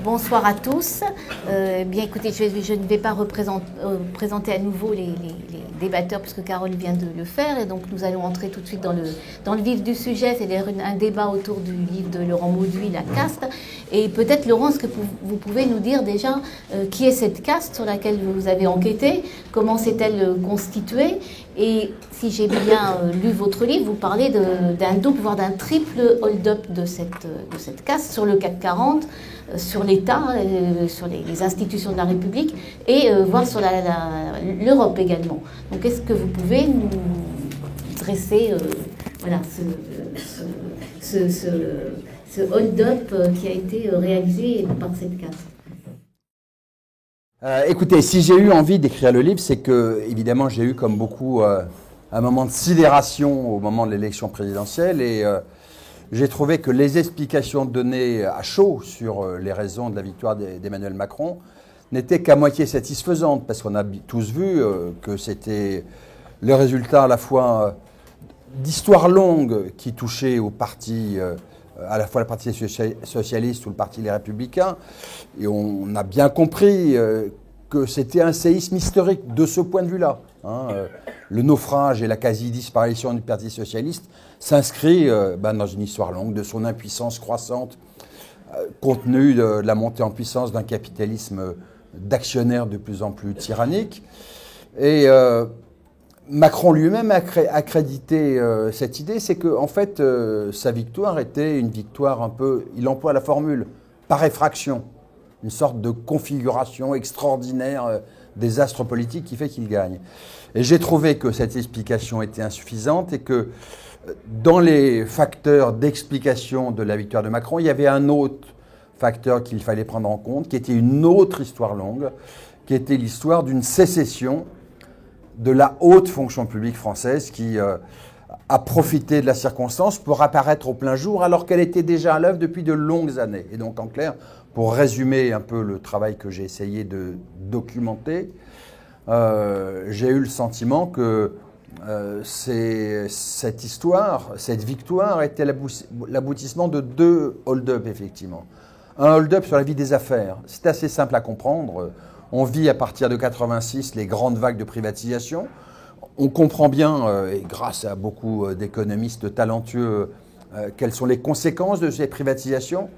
Bonsoir à tous. Bien écoutez, je ne vais pas présenter à nouveau les débatteurs puisque Carole vient de le faire et donc nous allons entrer tout de suite dans le vif du sujet, c'est-à-dire un débat autour du livre de Laurent Mauduit, La caste. Et peut-être Laurent, est-ce que vous pouvez nous dire déjà qui est cette caste sur laquelle vous avez enquêté, comment s'est-elle constituée? Et si j'ai bien lu votre livre, vous parlez d'un double, voire d'un triple hold-up de cette caste sur le CAC 40, sur l'État, sur les institutions de la République et voire sur l'Europe également. Donc est-ce que vous pouvez nous dresser voilà, ce hold-up qui a été réalisé par cette caste? Écoutez, si j'ai eu envie d'écrire le livre, c'est que, évidemment, j'ai eu, comme beaucoup, un moment de sidération au moment de l'élection présidentielle et j'ai trouvé que les explications données à chaud sur les raisons de la victoire d'Emmanuel Macron n'étaient qu'à moitié satisfaisantes, parce qu'on a tous vu que c'était le résultat à la fois d'histoires longues qui touchaient au parti, à la fois le Parti socialiste ou le Parti Les Républicains, et on a bien compris que c'était un séisme historique de ce point de vue-là. Le naufrage et la quasi-disparition du Parti socialiste s'inscrit dans une histoire longue de son impuissance croissante, compte tenu de la montée en puissance d'un capitalisme d'actionnaires de plus en plus tyrannique. Et Macron lui-même a crédité cette idée, c'est que en fait, sa victoire était une victoire un peu, il emploie la formule, par effraction, une sorte de configuration extraordinaire des astres politiques qui fait qu'il gagne. Et j'ai trouvé que cette explication était insuffisante et que dans les facteurs d'explication de la victoire de Macron, il y avait un autre facteur qu'il fallait prendre en compte, qui était une autre histoire longue, qui était l'histoire d'une sécession de la haute fonction publique française qui a profité de la circonstance pour apparaître au plein jour alors qu'elle était déjà à l'œuvre depuis de longues années. Et donc en clair, pour résumer un peu le travail que j'ai essayé de documenter, j'ai eu le sentiment que cette histoire, cette victoire était l'aboutissement de deux hold-up effectivement. Un hold-up sur la vie des affaires, c'est assez simple à comprendre. On vit à partir de 86 les grandes vagues de privatisation. On comprend bien, et grâce à beaucoup d'économistes talentueux, quelles sont les conséquences de ces privatisations.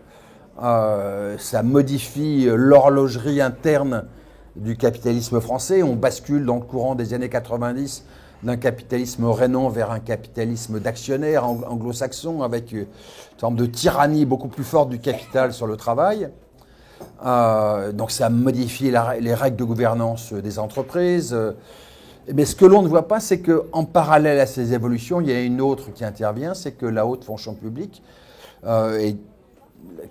Ça modifie l'horlogerie interne du capitalisme français. On bascule dans le courant des années 90 d'un capitalisme rénant vers un capitalisme d'actionnaires anglo-saxon avec une forme de tyrannie beaucoup plus forte du capital sur le travail. Donc ça modifie les règles de gouvernance des entreprises. Mais ce que l'on ne voit pas, c'est qu'en parallèle à ces évolutions, il y a une autre qui intervient, c'est que la haute fonction publique,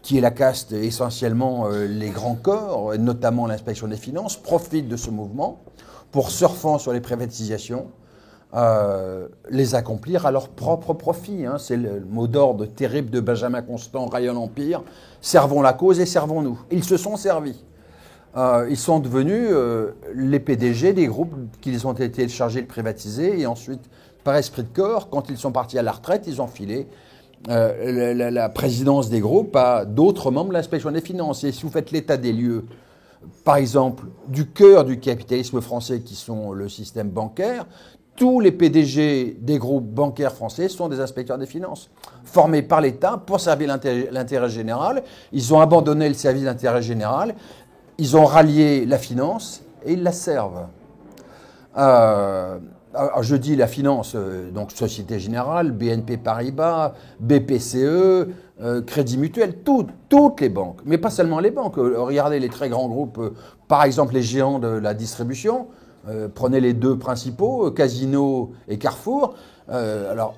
qui est la caste essentiellement les grands corps, et notamment l'inspection des finances, profite de ce mouvement pour, surfant sur les privatisations, les accomplir à leur propre profit. C'est le mot d'ordre terrible de Benjamin Constant, Rayon l'Empire, servons la cause et servons-nous. Ils se sont servis. Ils sont devenus les PDG des groupes qu'ils ont été chargés de privatiser et ensuite, par esprit de corps, quand ils sont partis à la retraite, ils ont filé la présidence des groupes à d'autres membres de l'inspection des finances. Et si vous faites l'état des lieux, par exemple, du cœur du capitalisme français qui sont le système bancaire, tous les PDG des groupes bancaires français sont des inspecteurs des finances, formés par l'État pour servir l'intérêt général. Ils ont abandonné le service d'intérêt général, ils ont rallié la finance et ils la servent. Alors je dis la finance, donc Société Générale, BNP Paribas, BPCE, Crédit Mutuel, toutes les banques, mais pas seulement les banques. Regardez les très grands groupes, par exemple les géants de la distribution. Prenez les deux principaux, Casino et Carrefour. Alors,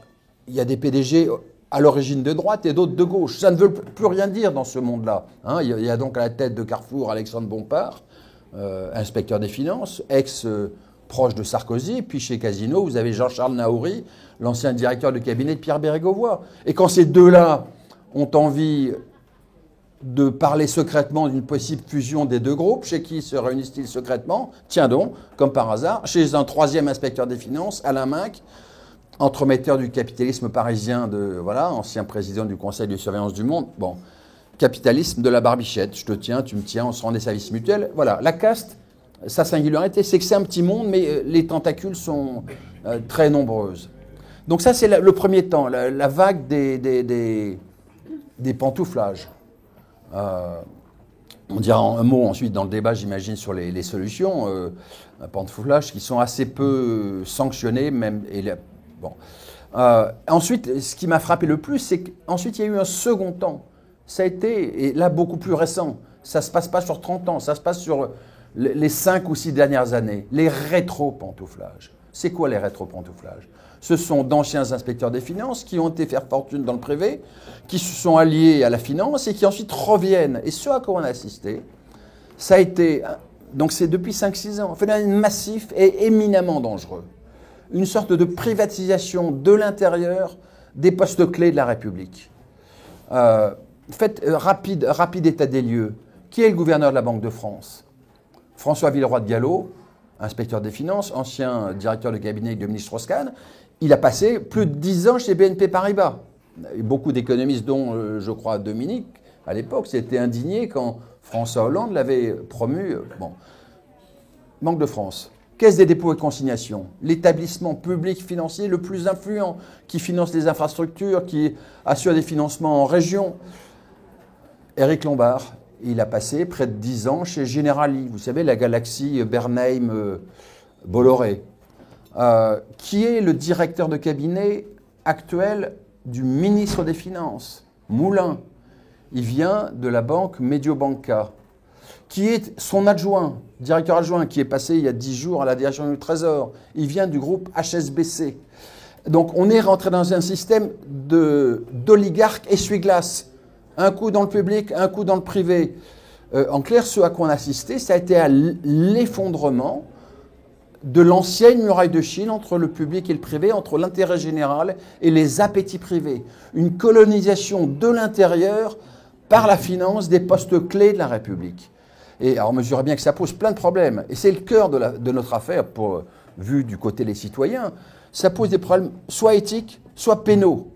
il y a des PDG à l'origine de droite et d'autres de gauche. Ça ne veut plus rien dire dans ce monde-là. Il y a donc à la tête de Carrefour Alexandre Bompard, inspecteur des finances, proche de Sarkozy. Puis chez Casino, vous avez Jean-Charles Naouri, l'ancien directeur de cabinet de Pierre Bérégovoy. Et quand ces deux-là ont envie de parler secrètement d'une possible fusion des deux groupes, chez qui se réunissent-ils secrètement? Tiens donc, comme par hasard, chez un troisième inspecteur des finances, Alain Minc, entremetteur du capitalisme parisien, ancien président du Conseil de surveillance du Monde. Bon, capitalisme de la barbichette. Je te tiens, tu me tiens, on se rend des services mutuels. Voilà, la caste, sa singularité, c'est que c'est un petit monde, mais les tentacules sont très nombreuses. Donc ça, c'est le premier temps, la vague des pantouflages. On dira un mot ensuite dans le débat, j'imagine, sur les solutions, pantouflages qui sont assez peu sanctionnés, même. Bon. Ensuite, ce qui m'a frappé le plus, c'est qu'ensuite, il y a eu un second temps. Ça a été, et là, beaucoup plus récent. Ça ne se passe pas sur 30 ans, ça se passe sur les 5 ou 6 dernières années. Les rétro-pantouflages. C'est quoi les rétro-pantouflages? Ce sont d'anciens inspecteurs des finances qui ont été faire fortune dans le privé, qui se sont alliés à la finance et qui ensuite reviennent. Et ce à quoi on a assisté, ça a été, donc c'est depuis 5-6 ans, un phénomène massif et éminemment dangereux. Une sorte de privatisation de l'intérieur des postes clés de la République. Faites rapide état des lieux. Qui est le gouverneur de la Banque de France? François Villeroy de Galhau, inspecteur des finances, ancien directeur de cabinet de ministre Strauss-Kahn. Il a passé plus de 10 ans chez BNP Paribas. Et beaucoup d'économistes, dont je crois Dominique, à l'époque, s'étaient indignés quand François Hollande l'avait promu. Bon. Banque de France. Caisse des dépôts et consignations, l'établissement public financier le plus influent, qui finance les infrastructures, qui assure des financements en région. Éric Lombard, il a passé près de 10 ans chez Generali, vous savez, la galaxie Bernheim-Bolloré, qui est le directeur de cabinet actuel du ministre des Finances, Moulin. Il vient de la banque Mediobanca, qui est son adjoint, directeur adjoint, qui est passé il y a 10 jours à la direction du Trésor. Il vient du groupe HSBC. Donc on est rentré dans un système d'oligarques essuie-glace. Un coup dans le public, un coup dans le privé. En clair, ce à quoi on a assisté, ça a été à l'effondrement de l'ancienne muraille de Chine entre le public et le privé, entre l'intérêt général et les appétits privés. Une colonisation de l'intérieur par la finance des postes clés de la République. Et alors, on mesurait bien que ça pose plein de problèmes. Et c'est le cœur de notre affaire, vu du côté des citoyens. Ça pose des problèmes soit éthiques, soit pénaux.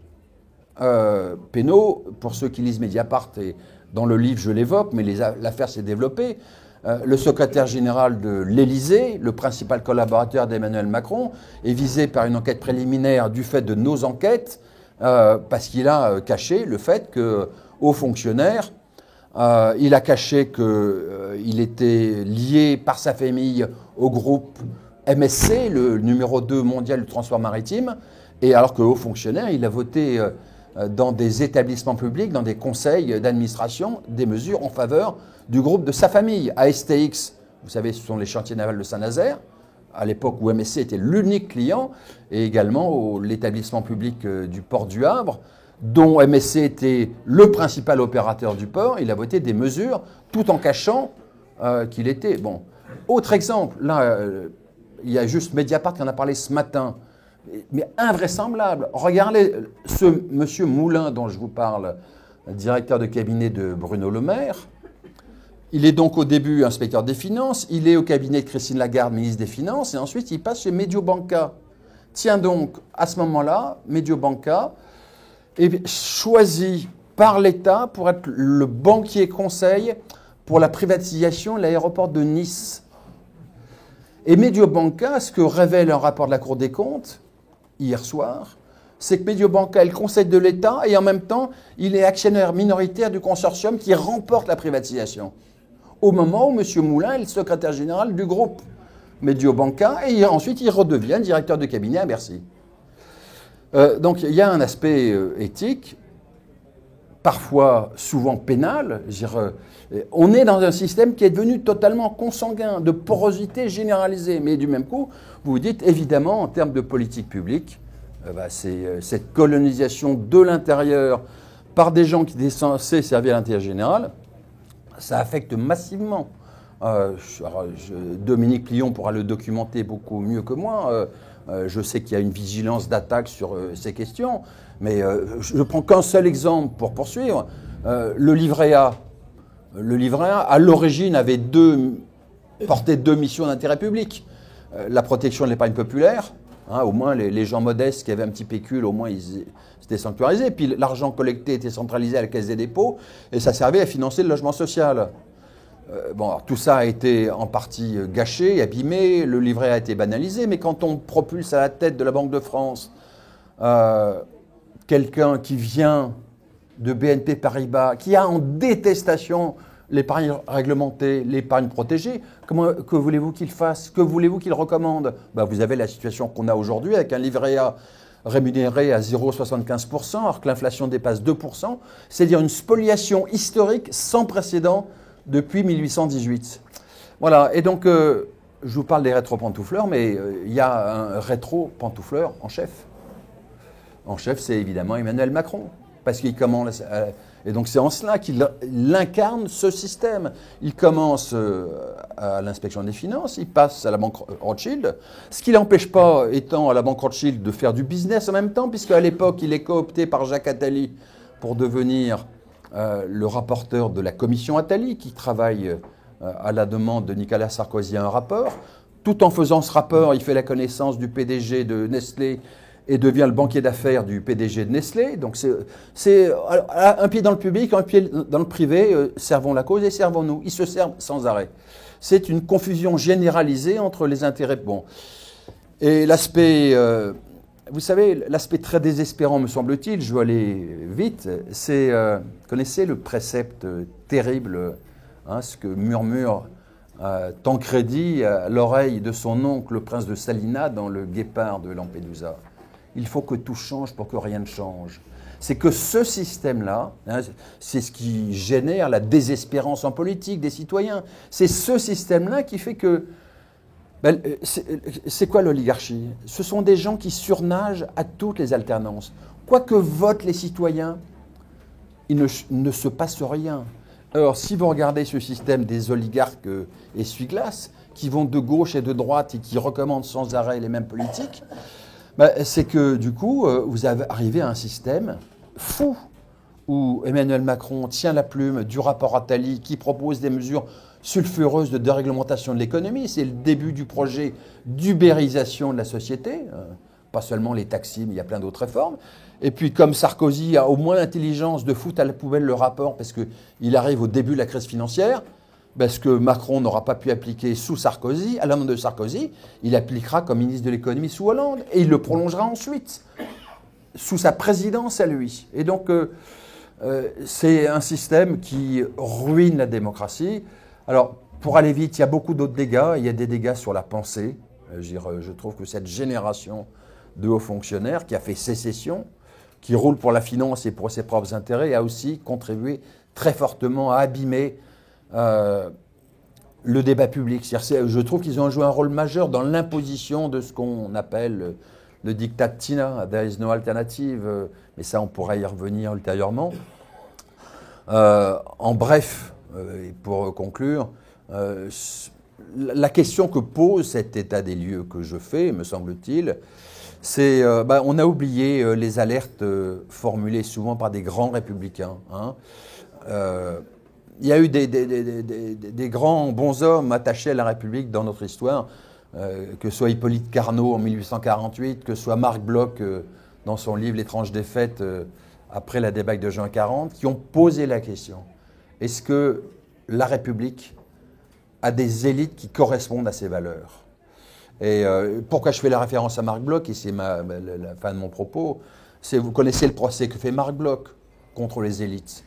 Pénaux, pour ceux qui lisent Mediapart, et dans le livre je l'évoque, mais l'affaire s'est développée. Le secrétaire général de l'Élysée, le principal collaborateur d'Emmanuel Macron, est visé par une enquête préliminaire du fait de nos enquêtes, parce qu'il a caché le fait que, haut fonctionnaire, il a caché qu'il était lié par sa famille au groupe MSC, le numéro 2 mondial du transport maritime, et alors que haut fonctionnaire, il a voté dans des établissements publics, dans des conseils d'administration, des mesures en faveur du groupe de sa famille. ASTX, vous savez, ce sont les chantiers navals de Saint-Nazaire, à l'époque où MSC était l'unique client, et également l'établissement public du port du Havre, dont MSC était le principal opérateur du port. Il a voté des mesures tout en cachant qu'il était... Bon. Autre exemple, là, il y a juste Mediapart qui en a parlé ce matin, mais invraisemblable. Regardez ce monsieur Moulin dont je vous parle, directeur de cabinet de Bruno Le Maire. Il est donc au début inspecteur des finances, il est au cabinet de Christine Lagarde, ministre des Finances, et ensuite il passe chez Mediobanca. Tiens donc, à ce moment-là, Mediobanca est choisi par l'État pour être le banquier conseil pour la privatisation de l'aéroport de Nice. Et Mediobanca, ce que révèle un rapport de la Cour des comptes, hier soir, c'est que Mediobanca est le conseil de l'État et en même temps, il est actionnaire minoritaire du consortium qui remporte la privatisation. Au moment où M. Moulin est le secrétaire général du groupe Mediobanca et ensuite il redevient directeur de cabinet à Bercy. Donc il y a un aspect éthique, parfois souvent pénal. On est dans un système qui est devenu totalement consanguin, de porosité généralisée. Mais du même coup, vous vous dites, évidemment, en termes de politique publique, c'est cette colonisation de l'intérieur par des gens qui étaient censés servir à l'intérêt général, ça affecte massivement. Dominique Lyon pourra le documenter beaucoup mieux que moi. Je sais qu'il y a une vigilance d'attaque sur ces questions, mais je ne prends qu'un seul exemple pour poursuivre. Le livret A. Le livret A, à l'origine, portait deux missions d'intérêt public. La protection de l'épargne populaire Hein, au moins, les gens modestes qui avaient un petit pécule, au moins, c'était sanctuarisé. Puis l'argent collecté était centralisé à la Caisse des dépôts et ça servait à financer le logement social. Bon, alors, tout ça a été en partie gâché, abîmé, le livret a été banalisé, mais quand on propulse à la tête de la Banque de France quelqu'un qui vient de BNP Paribas, qui a en détestation l'épargne réglementée, l'épargne protégée, que voulez-vous qu'il fasse? Que voulez-vous qu'il recommande? Ben, vous avez la situation qu'on a aujourd'hui avec un livret A rémunéré à 0,75%, alors que l'inflation dépasse 2%, c'est-à-dire une spoliation historique sans précédent depuis 1818. Voilà, et donc je vous parle des rétro-pantoufleurs, mais il y a un rétro-pantoufleur en chef. En chef, c'est évidemment Emmanuel Macron, parce qu'il commence... et donc c'est en cela qu'il incarne ce système. Il commence à l'inspection des finances, il passe à la banque Rothschild, ce qui ne l'empêche pas, étant à la banque Rothschild, de faire du business en même temps, puisqu'à l'époque, il est coopté par Jacques Attali pour devenir le rapporteur de la commission Attali, qui travaille à la demande de Nicolas Sarkozy un rapport. Tout en faisant ce rapport, il fait la connaissance du PDG de Nestlé et devient le banquier d'affaires du PDG de Nestlé. Donc c'est un pied dans le public, un pied dans le privé, servons la cause et servons-nous. Ils se servent sans arrêt. C'est une confusion généralisée entre les intérêts. Bon. Et l'aspect, vous savez, l'aspect très désespérant, me semble-t-il, je veux aller vite, c'est, connaissez le précepte terrible, hein, ce que murmure Tancredi à l'oreille de son oncle, le prince de Salina, dans Le Guépard de Lampedusa. Il faut que tout change pour que rien ne change. C'est que ce système-là, hein, c'est ce qui génère la désespérance en politique des citoyens. C'est ce système-là qui fait que... Ben, c'est quoi l'oligarchie? Ce sont des gens qui surnagent à toutes les alternances. Quoi que votent les citoyens, il ne se passe rien. Alors, si vous regardez ce système des oligarques essuie-glace, qui vont de gauche et de droite et qui recommandent sans arrêt les mêmes politiques, ben, c'est que du coup, vous arrivez à un système fou où Emmanuel Macron tient la plume du rapport Attali qui propose des mesures sulfureuses de déréglementation de l'économie. C'est le début du projet d'ubérisation de la société, pas seulement les taxis, mais il y a plein d'autres réformes. Et puis comme Sarkozy a au moins l'intelligence de foutre à la poubelle le rapport parce qu'il arrive au début de la crise financière, parce que Macron n'aura pas pu appliquer sous Sarkozy, à la main de Sarkozy, il appliquera comme ministre de l'économie sous Hollande, et il le prolongera ensuite, sous sa présidence à lui. Et donc, c'est un système qui ruine la démocratie. Alors, pour aller vite, il y a beaucoup d'autres dégâts. Il y a des dégâts sur la pensée. Je trouve que cette génération de hauts fonctionnaires qui a fait sécession, qui roule pour la finance et pour ses propres intérêts, a aussi contribué très fortement à abîmer le débat public. Je trouve qu'ils ont joué un rôle majeur dans l'imposition de ce qu'on appelle le diktat Tina, there is no alternative, mais ça on pourra y revenir ultérieurement. En bref, et pour conclure, la question que pose cet état des lieux que je fais, me semble-t-il, c'est on a oublié les alertes formulées souvent par des grands républicains. Hein. Il y a eu des grands bons hommes attachés à la République dans notre histoire, que ce soit Hippolyte Carnot en 1848, que ce soit Marc Bloch dans son livre L'étrange défaite après la débâcle de juin 40, qui ont posé la question. Est-ce que la République a des élites qui correspondent à ses valeurs? Et pourquoi je fais la référence à Marc Bloch, et c'est la fin de mon propos, c'est vous connaissez le procès que fait Marc Bloch contre les élites.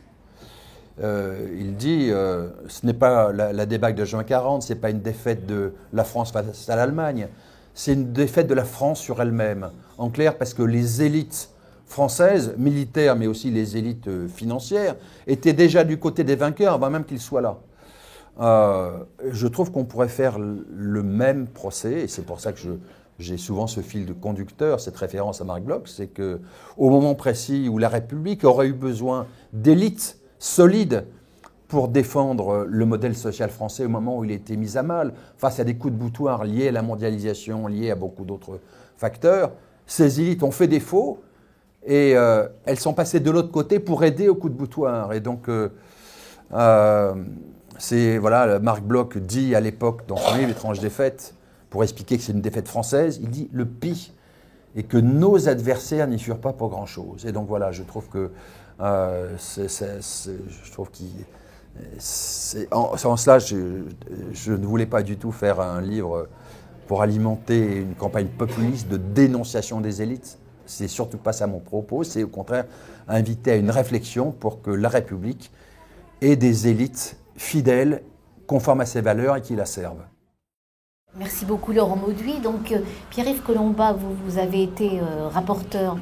Il dit ce n'est pas la débâcle de juin 40, ce n'est pas une défaite de la France face à l'Allemagne, c'est une défaite de la France sur elle-même. En clair, parce que les élites françaises, militaires, mais aussi les élites financières, étaient déjà du côté des vainqueurs avant même qu'ils soient là. Je trouve qu'on pourrait faire le même procès, et c'est pour ça que j'ai souvent ce fil de conducteur, cette référence à Marc Bloch, c'est qu'au moment précis où la République aurait eu besoin d'élites solides pour défendre le modèle social français au moment où il était mis à mal, face à des coups de boutoir liés à la mondialisation, liés à beaucoup d'autres facteurs, ces élites ont fait défaut et elles sont passées de l'autre côté pour aider au coup de boutoir. Et donc, voilà, Marc Bloch dit à l'époque, dans son livre Étrange défaite, pour expliquer que c'est une défaite française, il dit le pis, et que nos adversaires n'y furent pas pour grand-chose. Et donc voilà, je trouve que en cela, je ne voulais pas du tout faire un livre pour alimenter une campagne populiste de dénonciation des élites. C'est surtout pas ça mon propos, c'est au contraire inviter à une réflexion pour que la République ait des élites fidèles, conformes à ses valeurs et qui la servent. Merci beaucoup Laurent Mauduit. Donc Pierre-Yves Collombat, vous avez été rapporteur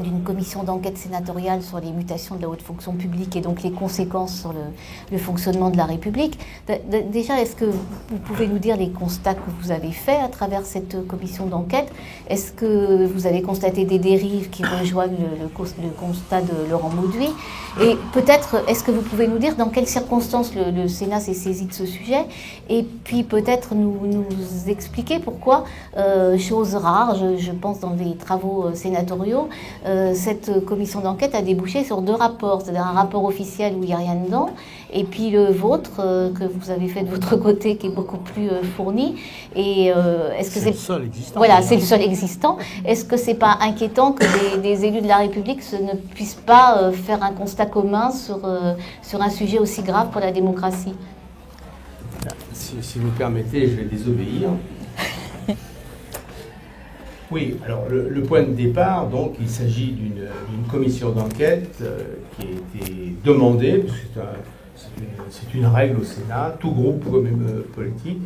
d'une commission d'enquête sénatoriale sur les mutations de la haute fonction publique et donc les conséquences sur le fonctionnement de la République. Déjà, est-ce que vous pouvez nous dire les constats que vous avez faits à travers cette commission d'enquête? Est-ce que vous avez constaté des dérives qui rejoignent le constat de Laurent Mauduit? Et peut-être, est-ce que vous pouvez nous dire dans quelles circonstances le Sénat s'est saisi de ce sujet? Et puis peut-être nous expliquer pourquoi, chose rare, je pense dans les travaux sénatoriaux, cette commission d'enquête a débouché sur 2 rapports, c'est-à-dire un rapport officiel où il n'y a rien dedans, et puis le vôtre que vous avez fait de votre côté qui est beaucoup plus fourni. Et est-ce que c'est le seul existant? Voilà, c'est le seul existant. Est-ce que c'est pas inquiétant que des élus de la République ne puissent pas faire un constat commun sur un sujet aussi grave pour la démocratie? Si vous permettez, je vais désobéir. Oui, alors le point de départ, donc, il s'agit d'une commission d'enquête qui a été demandée, parce que c'est une règle au Sénat, tout groupe politique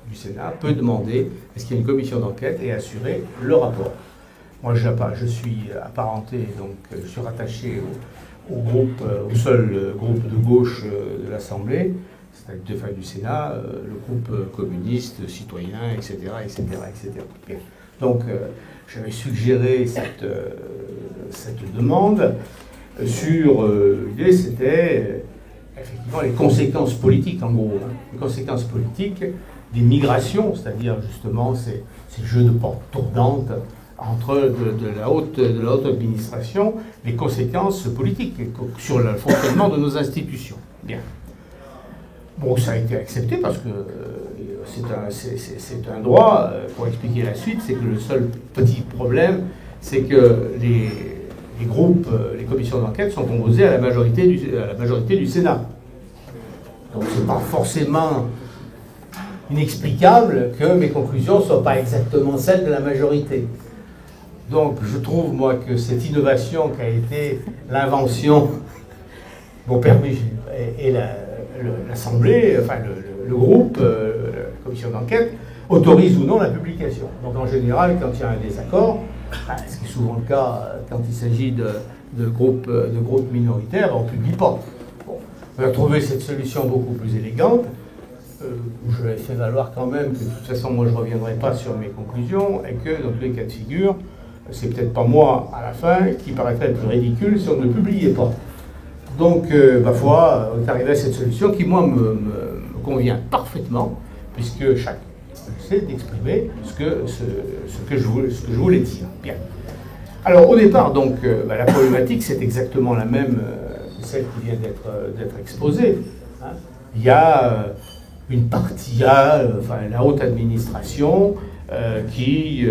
du Sénat peut demander est-ce qu'il y a une commission d'enquête et assurer le rapport. Moi, je suis apparenté, donc je suis rattaché au seul groupe de gauche de l'Assemblée, c'est-à-dire du Sénat, le groupe communiste, citoyen, etc., etc., etc. Bien. Donc, j'avais suggéré cette demande sur l'idée, c'était effectivement les conséquences politiques, en gros, hein, les conséquences politiques des migrations, c'est-à-dire justement ces jeux de porte tournante entre de la haute administration, les conséquences politiques sur le fonctionnement de nos institutions. Bien. Bon, ça a été accepté parce que c'est un droit. Pour expliquer la suite, c'est que le seul petit problème, c'est que les groupes, les commissions d'enquête sont composées à la majorité du Sénat. Donc c'est pas forcément inexplicable que mes conclusions ne soient pas exactement celles de la majorité. Donc je trouve, moi, que cette innovation qui a été l'invention, bon, permis, et l'Assemblée, enfin le groupe, la commission d'enquête, autorise ou non la publication. Donc en général, quand il y a un désaccord, ce qui est souvent le cas quand il s'agit de groupes minoritaires, on ne publie pas. Bon. On a trouvé cette solution beaucoup plus élégante, où je vais fait valoir quand même que de toute façon, moi je ne reviendrai pas sur mes conclusions, et que dans tous les cas de figure, c'est peut-être pas moi à la fin qui paraîtrait le plus ridicule si on ne publiait pas. Donc, ma foi, on est arrivé à cette solution qui, moi, me convient parfaitement, puisque chacun essaie d'exprimer ce que je voulais dire. Bien. Alors, au départ, donc, la problématique, c'est exactement la même que celle qui vient d'être exposée. Hein. Il y a une partie, la haute administration qui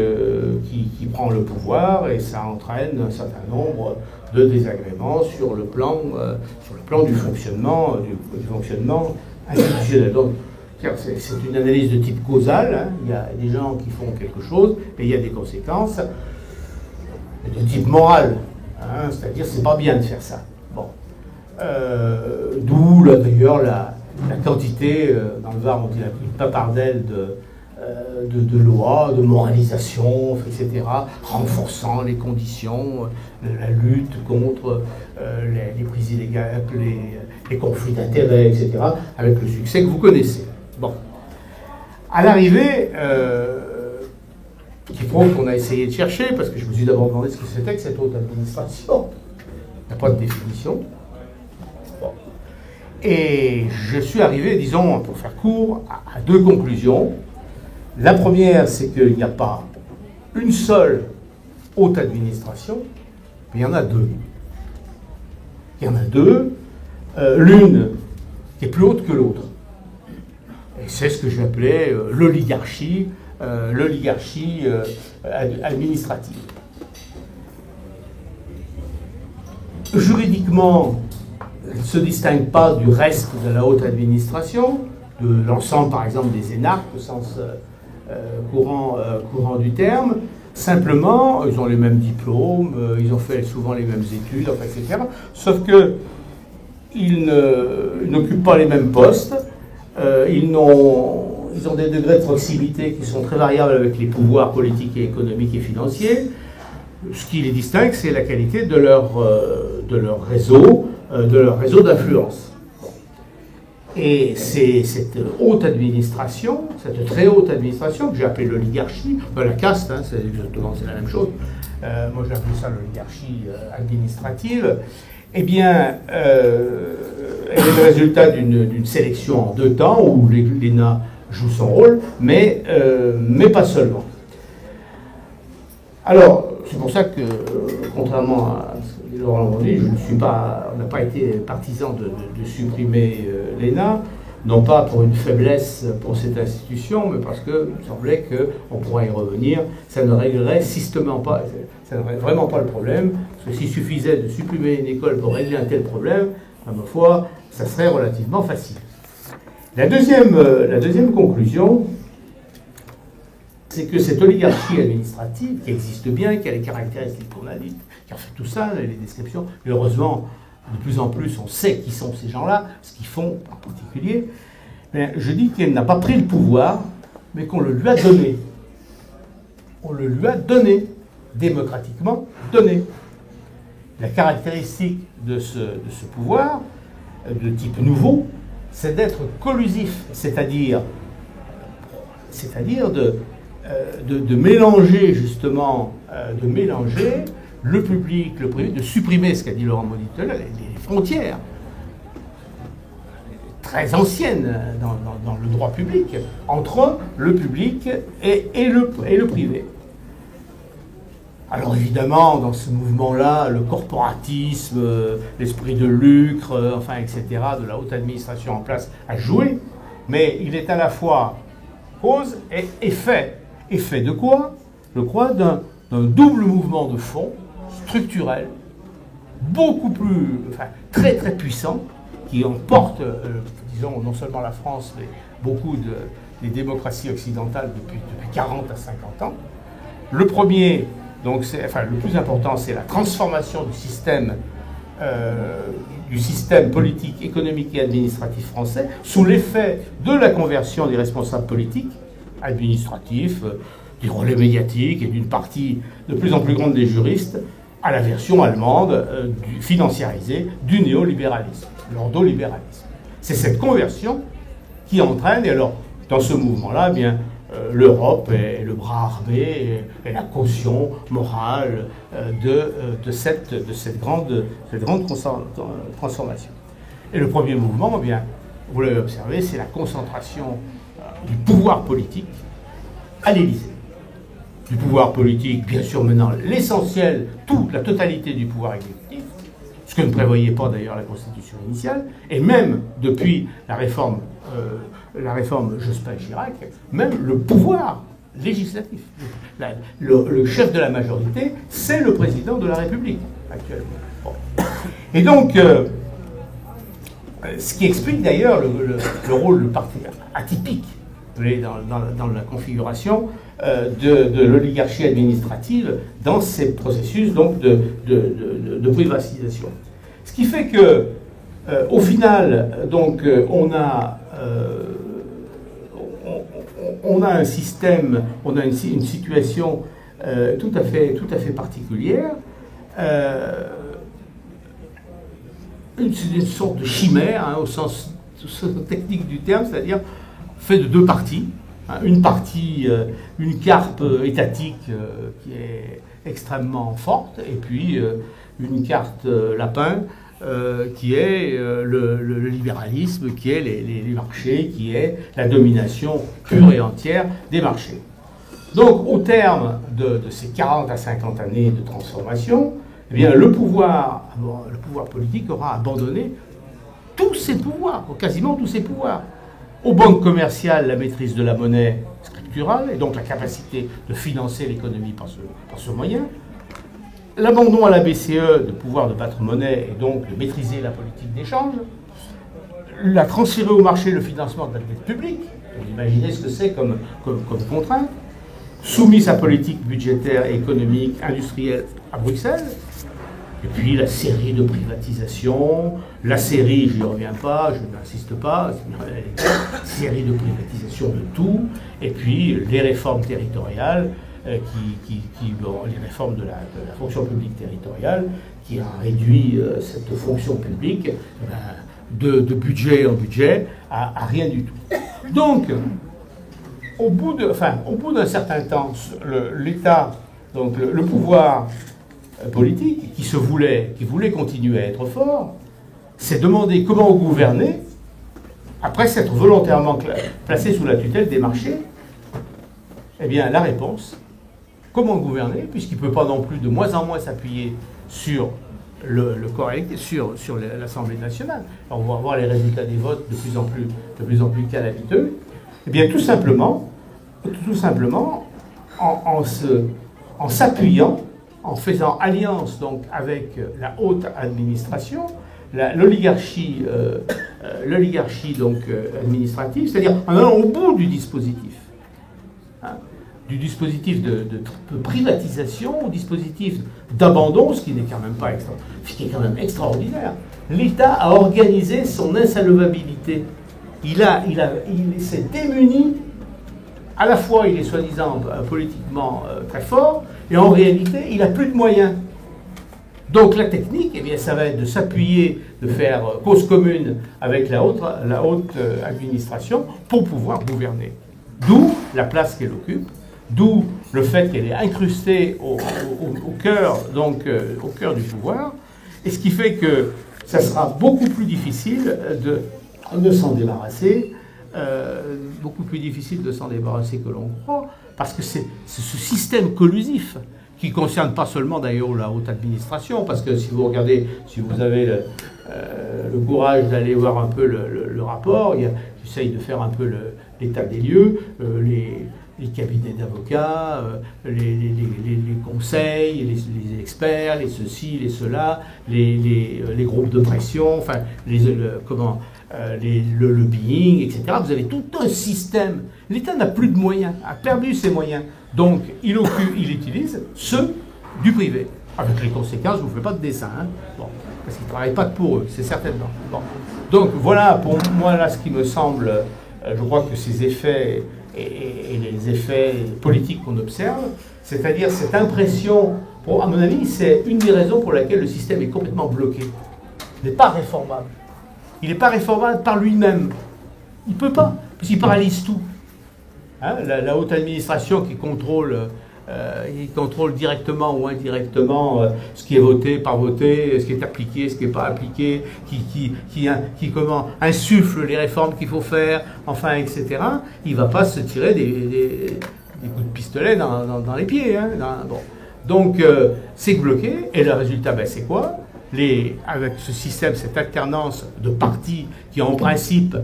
prend le pouvoir, et ça entraîne un certain nombre de désagréments sur le plan du fonctionnement institutionnel. Donc, c'est une analyse de type causal, hein. Il y a des gens qui font quelque chose, mais il y a des conséquences de type moral, hein. C'est-à-dire c'est pas bien de faire ça. Bon. D'où d'ailleurs la quantité, dans le Var, on dit une papardelle de lois, de moralisation, etc., renforçant les conditions, la lutte contre les prises illégales, les conflits d'intérêts, etc., avec le succès que vous connaissez. Bon. À l'arrivée, qui prouve qu'on a essayé de chercher, parce que je me suis d'abord demandé ce que c'était que cette haute administration. Il n'y a pas de définition. Bon. Et je suis arrivé, disons, pour faire court, à 2 conclusions. La première, c'est qu'il n'y a pas une seule haute administration, mais il y en a 2. Il y en a 2, l'une qui est plus haute que l'autre. Et c'est ce que j'appelais l'oligarchie l'oligarchie administrative. Juridiquement, elle ne se distingue pas du reste de la haute administration, de l'ensemble par exemple des énarques au sens courant du terme. Simplement, ils ont les mêmes diplômes, ils ont fait souvent les mêmes études, enfin, etc. Sauf qu'ils n'occupent pas les mêmes postes, ils ont des degrés de proximité qui sont très variables avec les pouvoirs politiques et économiques et financiers. Ce qui les distingue, c'est la qualité de leur réseau d'influence. Et c'est cette haute administration, cette très haute administration, que j'ai appelée l'oligarchie, la caste, hein, c'est exactement la même chose. Moi, j'ai appelé ça l'oligarchie administrative. Eh bien, elle est le résultat d'une sélection en 2 temps, où l'ENA joue son rôle, mais pas seulement. Alors, c'est pour ça que, contrairement à ce que dit Laurent Landry, on n'a pas été partisan de supprimer l'ENA, non pas pour une faiblesse pour cette institution, mais parce qu'il me semblait qu'on pourrait y revenir. Ça ne réglerait vraiment pas le problème, parce que s'il suffisait de supprimer une école pour régler un tel problème, à ma foi, ça serait relativement facile. La deuxième conclusion, c'est que cette oligarchie administrative, qui existe bien, qui a les caractéristiques qu'on a dites, qui a fait tout ça, les descriptions, et heureusement, de plus en plus, on sait qui sont ces gens-là, ce qu'ils font en particulier, mais je dis qu'elle n'a pas pris le pouvoir, mais qu'on le lui a donné. On le lui a donné, démocratiquement donné. La caractéristique de ce pouvoir, de type nouveau, c'est d'être collusif, c'est-à-dire de mélanger justement, le public, le privé, de supprimer, ce qu'a dit Laurent Maudy tout à l'heure, les frontières très anciennes dans le droit public entre le public et le privé. Alors évidemment, dans ce mouvement-là, le corporatisme, l'esprit de lucre, enfin, etc., de la haute administration en place a joué, mais il est à la fois cause et effet. Effet de quoi? Je crois d'un double mouvement de fond, structurel, beaucoup plus, très très puissant, qui emporte, disons, non seulement la France, mais beaucoup des démocraties occidentales depuis 40 à 50 ans. Le premier, donc, le plus important, c'est la transformation du système politique, économique et administratif français sous l'effet de la conversion des responsables politiques, administratifs, du relais médiatique et d'une partie de plus en plus grande des juristes à la version allemande financiarisée du néolibéralisme, l'ordolibéralisme. C'est cette conversion qui entraîne, et alors dans ce mouvement-là, bien l'Europe est le bras armé et la caution morale de cette grande transformation. Et le premier mouvement, eh bien, vous l'avez observé, c'est la concentration du pouvoir politique à l'Élysée. Du pouvoir politique, bien sûr, maintenant l'essentiel, la totalité du pouvoir exécutif, ce que ne prévoyait pas d'ailleurs la Constitution initiale, et même depuis la réforme Jospin-Chirac, même le pouvoir législatif. Le chef de la majorité, c'est le président de la République, actuellement. Bon. Et donc, ce qui explique d'ailleurs le rôle atypique dans la configuration de l'oligarchie administrative dans ces processus donc, de privatisation. Ce qui fait que, au final, donc, on a un système, on a une situation tout à fait particulière, une sorte de chimère, hein, au sens technique du terme, c'est-à-dire fait de 2 parties. Hein, une partie, une carpe étatique qui est extrêmement forte, et puis une carte lapin qui est le libéralisme, qui est les marchés, qui est la domination pure et entière des marchés. Donc, au terme de ces 40 à 50 années de transformation, eh bien, le pouvoir politique aura abandonné tous ses pouvoirs, quasiment tous ses pouvoirs. Aux banques commerciales, la maîtrise de la monnaie, ce qui structurale, et donc la capacité de financer l'économie par ce moyen. L'abandon à la BCE de pouvoir de battre monnaie et donc de maîtriser la politique d'échange. La transférer au marché le financement de la dette publique. Vous imaginez ce que c'est comme contrainte. Soumise à politique budgétaire, économique, industrielle à Bruxelles. Et puis la série de privatisations, la série, je n'y reviens pas, je n'insiste pas, série de privatisation de tout, et puis les réformes territoriales, les réformes de la fonction publique territoriale, qui a réduit cette fonction publique de budget en budget à rien du tout. Donc, au bout d'un certain temps, l'État, donc le pouvoir politique, qui voulait continuer à être fort, s'est demandé comment gouverner après s'être volontairement placé sous la tutelle des marchés. Eh bien, la réponse, comment gouverner, puisqu'il ne peut pas non plus de moins en moins s'appuyer sur le corps électif, sur l'Assemblée nationale. Alors, on va voir les résultats des votes de plus en plus calamiteux. Eh bien, tout simplement en s'appuyant, en faisant alliance donc avec la haute administration, l'oligarchie donc administrative, c'est-à-dire en allant au bout du dispositif, du dispositif de privatisation au dispositif d'abandon, ce qui n'est quand même extraordinaire. L'État a organisé son insolvabilité. Il s'est démuni. À la fois, il est soi-disant politiquement très fort, et en réalité, il n'a plus de moyens. Donc la technique, eh bien, ça va être de s'appuyer, de faire cause commune avec la haute administration pour pouvoir gouverner. D'où la place qu'elle occupe, d'où le fait qu'elle est incrustée au cœur du pouvoir, et ce qui fait que ça sera beaucoup plus difficile de s'en débarrasser. Beaucoup plus difficile de s'en débarrasser que l'on croit, parce que c'est ce système collusif qui ne concerne pas seulement d'ailleurs la haute administration, parce que si vous avez le courage d'aller voir un peu le rapport, j'essaye de faire un peu l'état des lieux, les cabinets d'avocats, les conseils, les experts, les ceci, les cela, les groupes de pression, enfin, le lobbying, etc. Vous avez tout un système. L'État n'a plus de moyens, a perdu ses moyens. Donc, il utilise ceux du privé. Avec les conséquences, je ne vous fais pas de dessin. Bon, parce qu'ils ne travaillent pas que pour eux, c'est certainement. Bon. Donc, voilà, pour moi, là, ce qui me semble, je crois que ces effets et les effets politiques qu'on observe, c'est-à-dire cette impression, à mon avis, c'est une des raisons pour laquelle le système est complètement bloqué. Il n'est pas réformable. Il n'est pas réformable par lui-même. Il ne peut pas, puisqu'il paralyse tout. Hein, la haute administration qui contrôle directement ou indirectement ce qui est voté, pas voté, ce qui est appliqué, ce qui n'est pas appliqué, qui insuffle les réformes qu'il faut faire, enfin, etc. Il ne va pas se tirer des coups de pistolet dans les pieds. Hein, bon. Donc, c'est bloqué, et le résultat, c'est quoi ? Avec ce système, cette alternance de partis qui, en principe,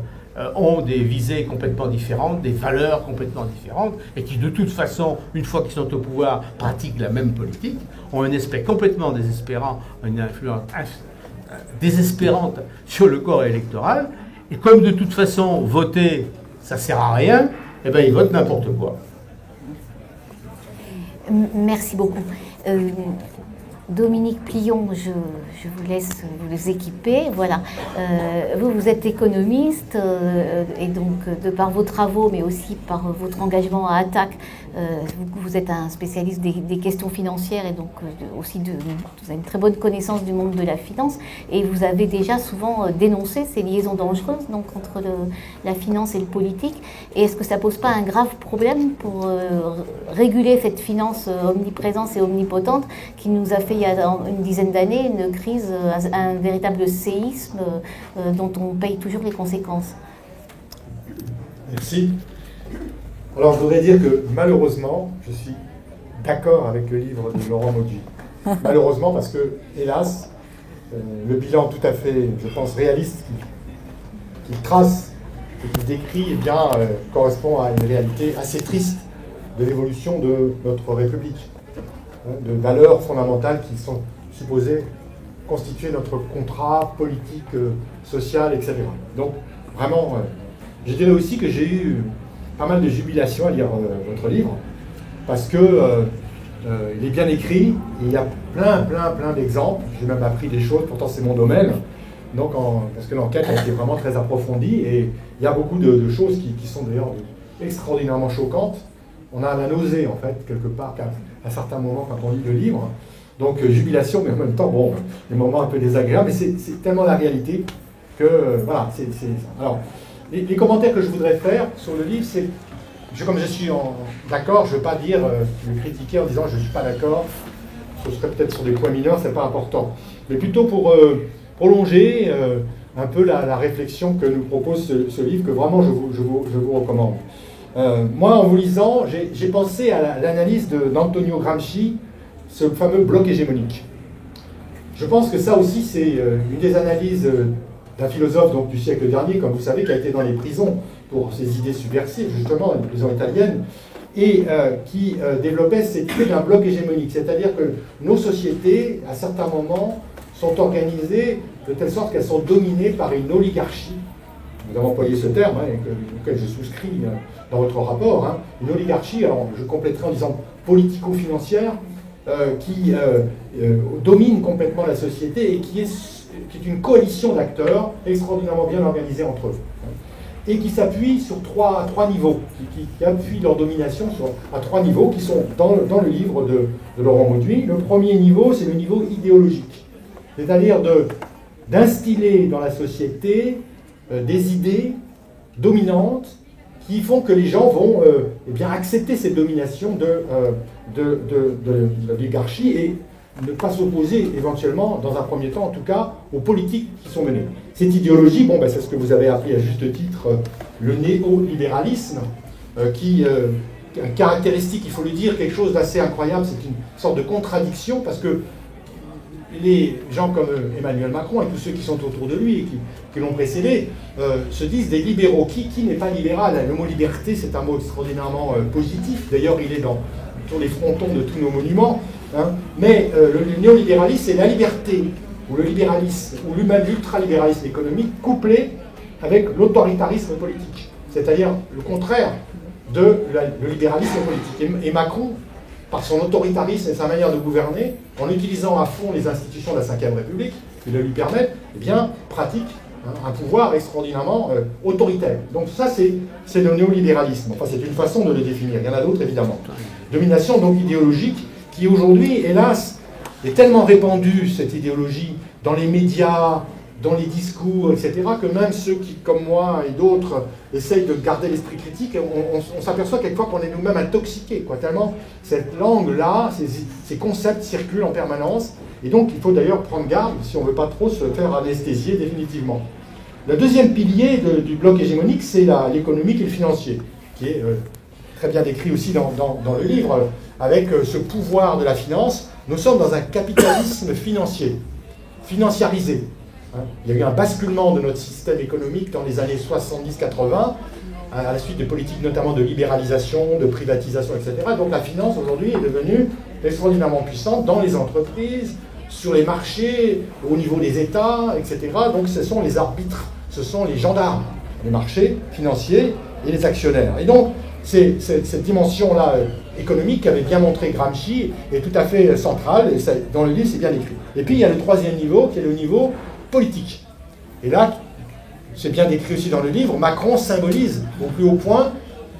ont des visées complètement différentes, des valeurs complètement différentes, et qui, de toute façon, une fois qu'ils sont au pouvoir, pratiquent la même politique, ont un aspect complètement désespérant, une influence désespérante sur le corps électoral, et comme de toute façon, voter, ça ne sert à rien, eh bien, ils votent n'importe quoi. Merci beaucoup. Dominique Plion, je vous laisse vous équiper. Voilà. Vous êtes économiste et donc de par vos travaux, mais aussi par votre engagement à Attac, vous êtes un spécialiste des questions financières et donc aussi vous avez une très bonne connaissance du monde de la finance et vous avez déjà souvent dénoncé ces liaisons dangereuses donc entre la finance et le politique. Et est-ce que ça pose pas un grave problème pour réguler cette finance omniprésente et omnipotente qui nous a fait il y a une dizaine d'années une crise, un véritable séisme dont on paye toujours les conséquences? Merci. Alors je voudrais dire que malheureusement, je suis d'accord avec le livre de Laurent Mauduit. Malheureusement parce que, hélas, le bilan tout à fait, je pense, réaliste qu'il trace ce qu'il décrit eh bien, correspond à une réalité assez triste de l'évolution de notre République, hein, de valeurs fondamentales qui sont supposées constituer notre contrat politique, social, etc. Donc, vraiment, je dirais aussi que j'ai eu pas mal de jubilation à lire votre livre, parce que il est bien écrit, et il y a plein d'exemples. J'ai même appris des choses, pourtant c'est mon domaine, donc parce que l'enquête a été vraiment très approfondie, et il y a beaucoup de choses qui sont d'ailleurs extraordinairement choquantes. On a la nausée, en fait, quelque part, à certains moments quand on lit le livre. Donc, jubilation, mais en même temps, bon, des moments un peu désagréables, mais c'est tellement la réalité que, voilà, c'est ça. Alors, les commentaires que je voudrais faire sur le livre, c'est, comme je suis d'accord, je ne veux pas dire, me critiquer en disant je ne suis pas d'accord, ce serait peut-être sur des points mineurs, c'est pas important, mais plutôt pour prolonger un peu la réflexion que nous propose ce livre, que vraiment je vous recommande. Moi, en vous lisant, j'ai pensé à l'analyse d'Antonio Gramsci, ce fameux bloc hégémonique. Je pense que ça aussi, c'est une des analyses d'un philosophe donc, du siècle dernier, comme vous savez, qui a été dans les prisons pour ses idées subversives, justement, les prisons italiennes, et qui développait cette idée d'un bloc hégémonique. C'est-à-dire que nos sociétés, à certains moments, sont organisées de telle sorte qu'elles sont dominées par une oligarchie. Nous avons employé ce terme, hein, auquel je souscris dans votre rapport. Hein, une oligarchie, alors je compléterai en disant politico-financière, qui domine complètement la société et qui est une coalition d'acteurs extraordinairement bien organisés entre eux. Et qui s'appuie sur trois niveaux, qui appuient leur domination à trois niveaux qui sont dans le livre de Laurent Mauduit. Le premier niveau, c'est le niveau idéologique, c'est-à-dire d'instiller dans la société des idées dominantes qui font que les gens vont eh bien, accepter cette domination de l'oligarchie et ne pas s'opposer éventuellement, dans un premier temps en tout cas, aux politiques qui sont menées. Cette idéologie, bon, ben, c'est ce que vous avez appelé à juste titre le néolibéralisme, qui caractéristique, il faut le dire, quelque chose d'assez incroyable, c'est une sorte de contradiction, parce que les gens comme Emmanuel Macron et tous ceux qui sont autour de lui et qui l'ont précédé se disent des libéraux. Qui n'est pas libéral? Le mot liberté, c'est un mot extraordinairement positif. D'ailleurs, il est sur les frontons de tous nos monuments. Hein. Mais le néolibéralisme, c'est la liberté, ou le libéralisme, ou même l'ultralibéralisme économique, couplé avec l'autoritarisme politique. C'est-à-dire le contraire de le libéralisme politique. Et Macron, par son autoritarisme et sa manière de gouverner, en utilisant à fond les institutions de la Ve République, qui le lui permettent, eh bien, pratique un pouvoir extraordinairement autoritaire. Donc ça, c'est le néolibéralisme. Enfin, c'est une façon de le définir. Il y en a d'autres, évidemment. Domination, donc, idéologique, qui aujourd'hui, hélas, est tellement répandue, cette idéologie, dans les médias, dans les discours, etc., que même ceux qui, comme moi et d'autres, essayent de garder l'esprit critique, on s'aperçoit quelquefois qu'on est nous-mêmes intoxiqués, quoi, tellement cette langue-là, ces concepts circulent en permanence, et donc il faut d'ailleurs prendre garde, si on ne veut pas trop se faire anesthésier définitivement. Le deuxième pilier du bloc hégémonique, c'est l'économique et le financier, qui est très bien décrit aussi dans le livre, avec ce pouvoir de la finance. Nous sommes dans un capitalisme financier, financiarisé. Il y a eu un basculement de notre système économique dans les années 70-80, à la suite de politiques notamment de libéralisation, de privatisation, etc. Donc la finance aujourd'hui est devenue extraordinairement puissante dans les entreprises, sur les marchés, au niveau des États, etc. Donc ce sont les arbitres, ce sont les gendarmes, les marchés financiers et les actionnaires. Et donc cette dimension-là économique qu'avait bien montré Gramsci est tout à fait centrale, et dans le livre c'est bien écrit. Et puis il y a le troisième niveau qui est le niveau politique. Et là, c'est bien décrit aussi dans le livre, Macron symbolise au plus haut point,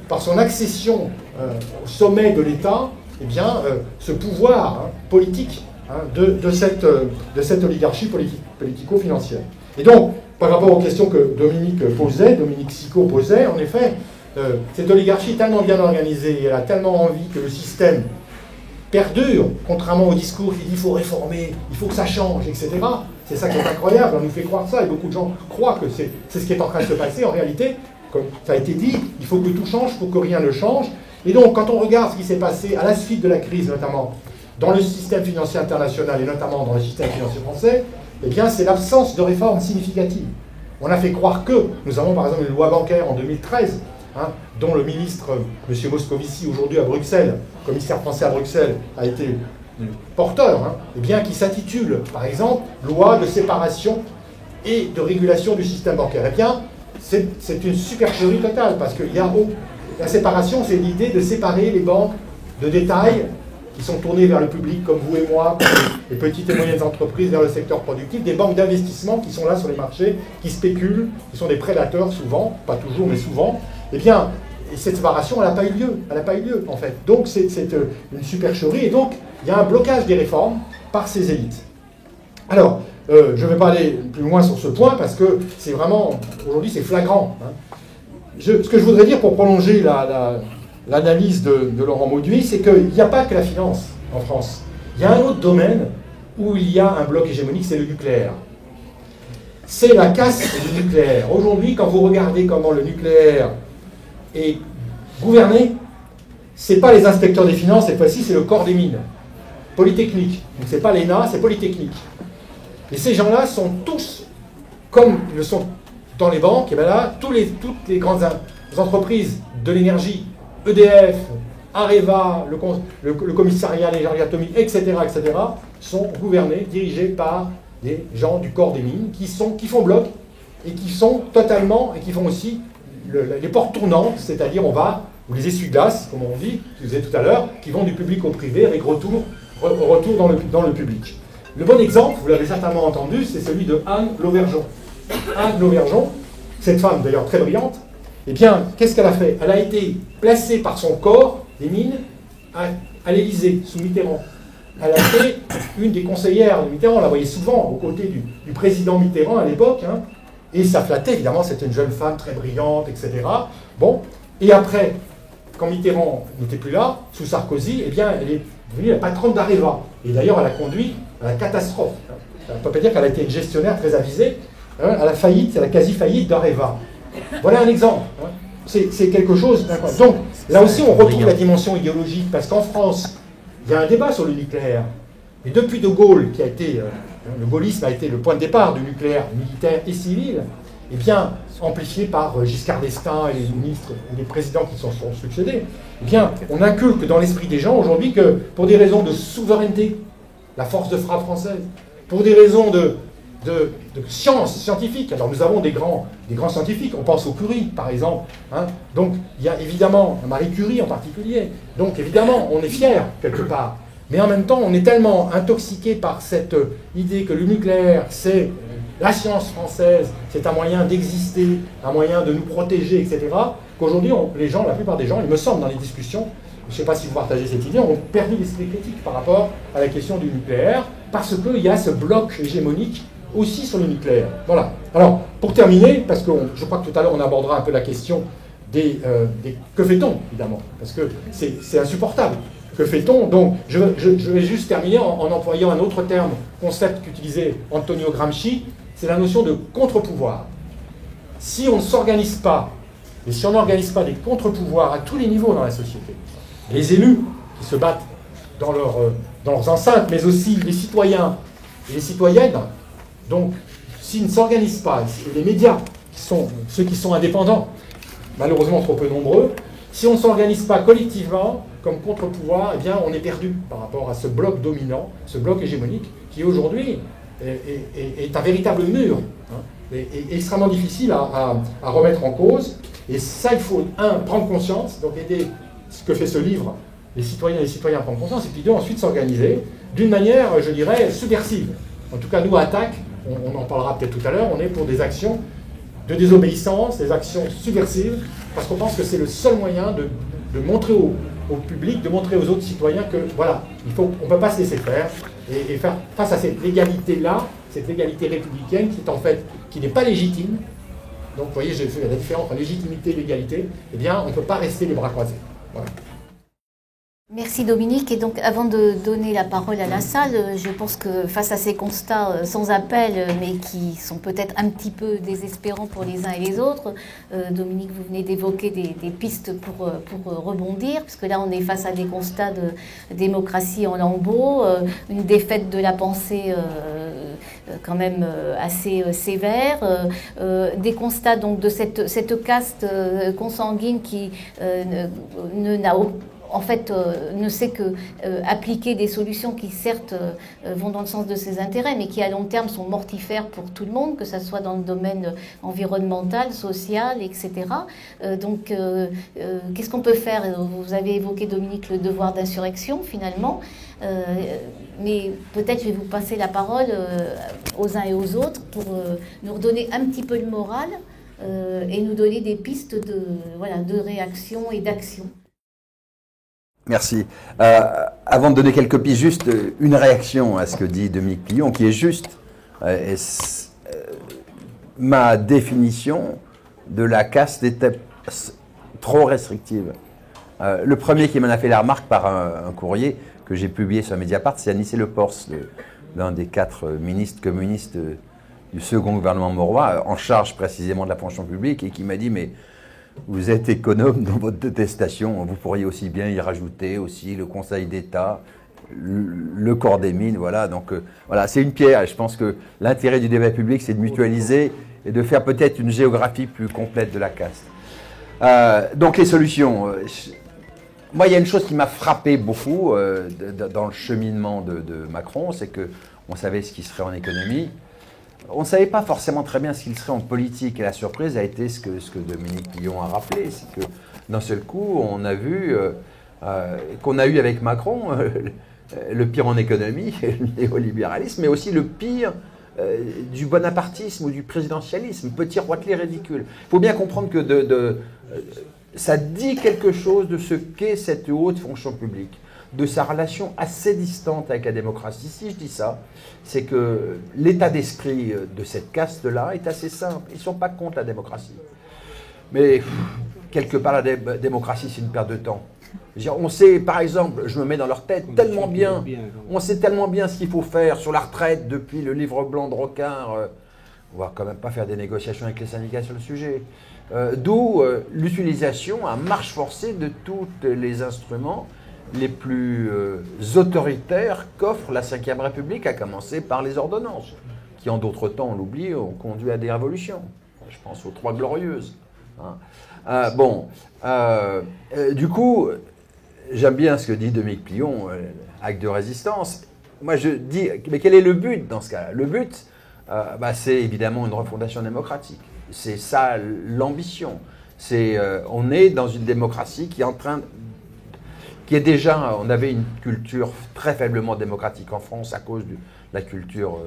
par son accession au sommet de l'État, eh bien, ce pouvoir politique de cette oligarchie politico-financière. Et donc, par rapport aux questions que Dominique Sicot posait, en effet, cette oligarchie est tellement bien organisée, elle a tellement envie que le système perdure, contrairement au discours qui dit il faut réformer, il faut que ça change, etc. C'est ça qui est incroyable, on nous fait croire ça, et beaucoup de gens croient que c'est ce qui est en train de se passer. En réalité, comme ça a été dit, il faut que tout change, il faut que rien ne change. Et donc, quand on regarde ce qui s'est passé à la suite de la crise, notamment dans le système financier international, et notamment dans le système financier français, eh bien, c'est l'absence de réformes significatives. On a fait croire que, nous avons par exemple une loi bancaire en 2013, dont le ministre, M. Moscovici, aujourd'hui à Bruxelles, commissaire français à Bruxelles, a été porteur, eh bien, qui s'intitule, par exemple, Loi de séparation et de régulation du système bancaire. Eh bien, c'est une supercherie totale, parce que la séparation, c'est l'idée de séparer les banques de détail qui sont tournées vers le public, comme vous et moi, comme les petites et moyennes entreprises vers le secteur productif, des banques d'investissement qui sont là sur les marchés, qui spéculent, qui sont des prédateurs souvent, pas toujours, mais souvent. Eh bien, cette séparation, elle n'a pas eu lieu. Elle n'a pas eu lieu, en fait. Donc, c'est une supercherie. Et donc, il y a un blocage des réformes par ces élites. Alors, je ne vais pas aller plus loin sur ce point, parce que c'est vraiment, aujourd'hui, c'est flagrant. Ce que je voudrais dire pour prolonger l'analyse de Laurent Mauduit, c'est qu'il n'y a pas que la finance en France. Il y a un autre domaine où il y a un bloc hégémonique, c'est le nucléaire. C'est la casse du nucléaire. Aujourd'hui, quand vous regardez comment le nucléaire est gouverné, ce n'est pas les inspecteurs des finances, cette fois-ci, c'est le corps des mines. Polytechnique. Donc ce n'est pas l'ENA, c'est Polytechnique. Et ces gens-là sont tous, comme ils le sont dans les banques, et bien là, toutes les grandes entreprises de l'énergie, EDF, Areva, le commissariat à l'énergie atomique, etc., sont gouvernés, dirigés par des gens du corps des mines qui font bloc et qui sont totalement, et qui font aussi les portes tournantes, c'est-à-dire ou les essuie-glaces, comme on dit, je disais tout à l'heure, qui vont du public au privé avec retour dans le public. Le bon exemple, vous l'avez certainement entendu, c'est celui de Anne Lauvergeon. Anne Lauvergeon, cette femme d'ailleurs très brillante, eh bien, qu'est-ce qu'elle a fait? Elle a été placée par son corps des mines à l'Élysée, sous Mitterrand. Elle a été une des conseillères de Mitterrand, on la voyait souvent aux côtés du président Mitterrand à l'époque, et ça flattait, évidemment, c'était une jeune femme très brillante, etc. Bon, et après, quand Mitterrand n'était plus là, sous Sarkozy, eh bien, elle est devenue la patronne d'Areva. Et d'ailleurs, elle a conduit à la catastrophe. On ne peut pas dire qu'elle a été une gestionnaire très avisée, à la faillite, à la quasi-faillite d'Areva. Voilà un exemple. C'est quelque chose d'incroyable. Donc, là aussi, on retrouve la dimension idéologique, parce qu'en France, il y a un débat sur le nucléaire. Et depuis De Gaulle, le gaullisme a été le point de départ du nucléaire militaire et civil, eh bien, amplifié par Giscard d'Estaing et les ministres, les présidents qui s'en sont succédés, eh bien, on inculque dans l'esprit des gens aujourd'hui que, pour des raisons de souveraineté, la force de frappe française, pour des raisons de science scientifique. Alors nous avons des grands scientifiques, on pense aux Curie par exemple, donc il y a évidemment Marie Curie en particulier, donc évidemment on est fiers quelque part, mais en même temps on est tellement intoxiqué par cette idée que le nucléaire c'est la science française, c'est un moyen d'exister, un moyen de nous protéger, etc., qu'aujourd'hui la plupart des gens, il me semble dans les discussions, je ne sais pas si vous partagez cette idée, ont perdu l'esprit critique par rapport à la question du nucléaire, parce qu'il y a ce bloc hégémonique aussi sur le nucléaire. Voilà. Alors, pour terminer, parce que je crois que tout à l'heure on abordera un peu la question des que fait-on, évidemment, parce que c'est insupportable. Que fait-on? Donc, je vais juste terminer en employant un autre terme, concept qu'utilisait Antonio Gramsci, c'est la notion de contre-pouvoir. Si on ne s'organise pas, et si on n'organise pas des contre-pouvoirs à tous les niveaux dans la société, les élus qui se battent dans leurs enceintes, mais aussi les citoyens et les citoyennes, donc s'ils ne s'organisent pas, et les médias, ceux qui sont indépendants, malheureusement trop peu nombreux, si on ne s'organise pas collectivement comme contre-pouvoir, eh bien on est perdu par rapport à ce bloc dominant, ce bloc hégémonique, qui aujourd'hui est un véritable mur, et extrêmement difficile à remettre en cause. Et ça, il faut, prendre conscience, donc aider ce que fait ce livre, les citoyennes et les citoyens à prendre conscience, et puis ensuite s'organiser d'une manière, je dirais, subversive. En tout cas, nous, à Attac, on en parlera peut-être tout à l'heure, on est pour des actions de désobéissance, des actions subversives, parce qu'on pense que c'est le seul moyen de montrer au public, de montrer aux autres citoyens que, voilà, on ne peut pas se laisser faire, et faire face à cette légalité-là, cette légalité républicaine qui n'est pas légitime. Donc, vous voyez, j'ai fait la différence entre légitimité et légalité, eh bien, on ne peut pas rester les bras croisés. Voilà. Merci Dominique. Et donc avant de donner la parole à la salle, je pense que face à ces constats sans appel, mais qui sont peut-être un petit peu désespérants pour les uns et les autres, Dominique, vous venez d'évoquer des pistes pour rebondir, parce que là on est face à des constats de démocratie en lambeaux, une défaite de la pensée quand même assez sévère, des constats donc de cette caste consanguine qui en fait, ne sait que appliquer des solutions qui, certes, vont dans le sens de ses intérêts, mais qui, à long terme, sont mortifères pour tout le monde, que ce soit dans le domaine environnemental, social, etc. Donc, qu'est-ce qu'on peut faire? Vous avez évoqué, Dominique, le devoir d'insurrection, finalement. Mais peut-être je vais vous passer la parole aux uns et aux autres pour nous redonner un petit peu de morale et nous donner des pistes de réaction et d'action. Merci. Avant de donner quelques pistes, juste une réaction à ce que dit Dominique Pillon, qui est juste. Ma définition de la caste était trop restrictive. Le premier qui m'en a fait la remarque par un courrier que j'ai publié sur Mediapart, c'est Anicet Le Pors, l'un des 4 ministres communistes du second gouvernement Mauroy, en charge précisément de la fonction publique, et qui m'a dit « mais vous êtes économe dans votre détestation, vous pourriez aussi bien y rajouter aussi le Conseil d'État, le corps des mines, voilà. » Donc voilà, c'est une pierre. Je pense que l'intérêt du débat public, c'est de mutualiser et de faire peut-être une géographie plus complète de la caste. Donc les solutions. Moi, il y a une chose qui m'a frappé beaucoup dans le cheminement de Macron, c'est qu'on savait ce qui serait en économie. On ne savait pas forcément très bien ce qu'il serait en politique. Et la surprise a été ce que Dominique Pillon a rappelé, c'est que d'un seul coup, on a vu qu'on a eu avec Macron le pire en économie, le néolibéralisme, mais aussi le pire du bonapartisme ou du présidentialisme, petit roitelet ridicule. Il faut bien comprendre que ça dit quelque chose de ce qu'est cette haute fonction publique, de sa relation assez distante avec la démocratie. Si je dis ça, c'est que l'état d'esprit de cette caste-là est assez simple. Ils ne sont pas contre la démocratie. Mais quelque part, la démocratie, c'est une perte de temps. On sait, par exemple, je me mets dans leur tête tellement bien, on sait tellement bien ce qu'il faut faire sur la retraite depuis le livre blanc de Rocard. On ne va quand même pas faire des négociations avec les syndicats sur le sujet. D'où l'utilisation à marche forcée de tous les instruments les plus autoritaires qu'offre la Ve République, à commencer par les ordonnances, qui en d'autres temps, on l'oublie, ont conduit à des révolutions. Je pense aux 3 Glorieuses. Du coup, j'aime bien ce que dit Dominique Pillon, acte de résistance. Moi, je dis, mais quel est le but dans ce cas-là? Le but, c'est évidemment une refondation démocratique. C'est ça l'ambition. On est dans une démocratie qui est en train qui est déjà, on avait une culture très faiblement démocratique en France à cause de la culture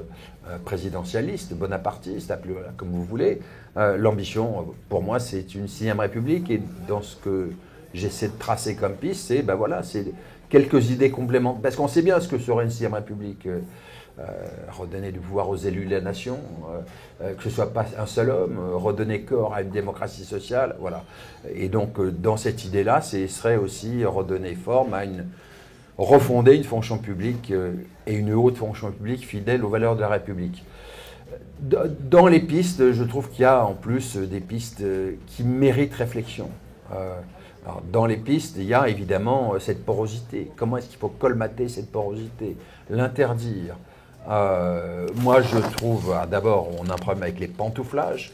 présidentialiste, bonapartiste, appelez-la comme vous voulez. L'ambition, pour moi, c'est une 6e République, et dans ce que j'essaie de tracer comme piste, c'est quelques idées complémentaires, parce qu'on sait bien ce que serait une 6e République. Redonner du pouvoir aux élus de la nation, que ce ne soit pas un seul homme, redonner corps à une démocratie sociale, voilà. Et donc, dans cette idée-là, ce serait aussi redonner forme à refonder une fonction publique et une haute fonction publique fidèle aux valeurs de la République. Dans les pistes, je trouve qu'il y a en plus des pistes qui méritent réflexion. Alors, dans les pistes, il y a évidemment cette porosité. Comment est-ce qu'il faut colmater cette porosité, l'interdire? Moi, je trouve, d'abord, on a un problème avec les pantouflages.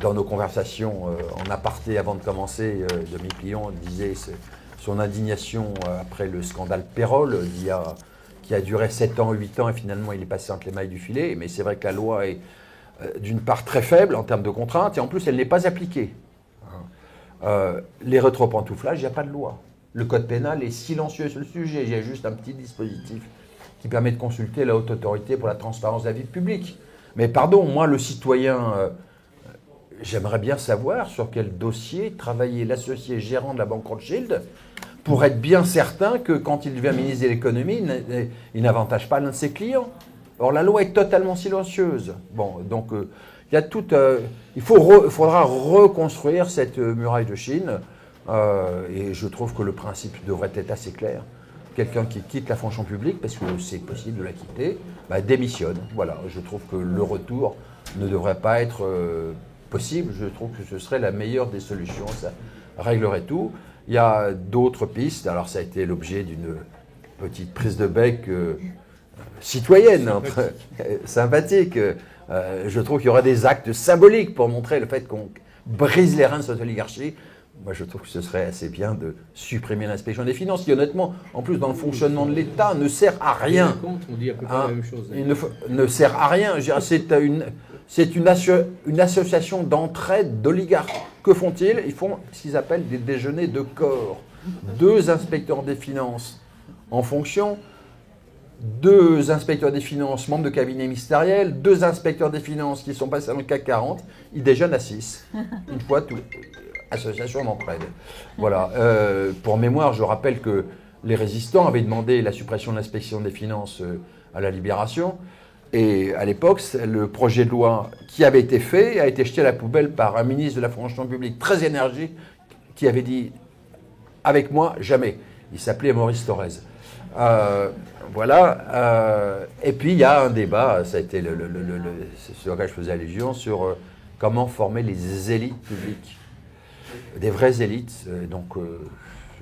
Dans nos conversations en aparté avant de commencer, Dominique Pillon disait son indignation après le scandale Pérol, qui a duré 7 ans, 8 ans, et finalement il est passé entre les mailles du filet. Mais c'est vrai que la loi est d'une part très faible en termes de contraintes, et en plus elle n'est pas appliquée. Les rétropantouflages, il n'y a pas de loi. Le code pénal est silencieux sur le sujet. Il y a juste un petit dispositif qui permet de consulter la haute autorité pour la transparence de la vie publique. Mais pardon, moi, le citoyen, j'aimerais bien savoir sur quel dossier travaillait l'associé gérant de la banque Rothschild pour être bien certain que quand il devient ministre de l'économie, il n'avantage pas l'un de ses clients. Or, la loi est totalement silencieuse. Bon, donc, il y a tout... il faudra reconstruire cette muraille de Chine, et je trouve que le principe devrait être assez clair. Quelqu'un qui quitte la fonction publique, parce que c'est possible de la quitter, démissionne. Voilà, je trouve que le retour ne devrait pas être possible. Je trouve que ce serait la meilleure des solutions. Ça réglerait tout. Il y a d'autres pistes. Alors, ça a été l'objet d'une petite prise de bec citoyenne, sympathique. Je trouve qu'il y aurait des actes symboliques pour montrer le fait qu'on brise les reins de cette oligarchie. Moi, je trouve que ce serait assez bien de supprimer l'inspection des finances, qui honnêtement, en plus dans le fonctionnement de l'État, ne sert à rien. On dit à peu près la même chose. Il ne sert à rien. C'est une association d'entraide d'oligarques. Que font-ils? Ils font ce qu'ils appellent des déjeuners de corps. 2 inspecteurs des finances en fonction, 2 inspecteurs des finances membres de cabinet ministériel, 2 inspecteurs des finances qui sont passés dans le CAC 40, ils déjeunent à 6. Une fois tous les... Association d'entraide. Voilà. Pour mémoire, je rappelle que les résistants avaient demandé la suppression de l'inspection des finances à la Libération. Et à l'époque, le projet de loi qui avait été fait a été jeté à la poubelle par un ministre de la fonction publique très énergique qui avait dit « avec moi, jamais ». Il s'appelait Maurice Thorez. Voilà. Et puis, il y a un débat, ça a été ce auquel je faisais allusion, sur comment former les élites publiques. Des vraies élites. Donc,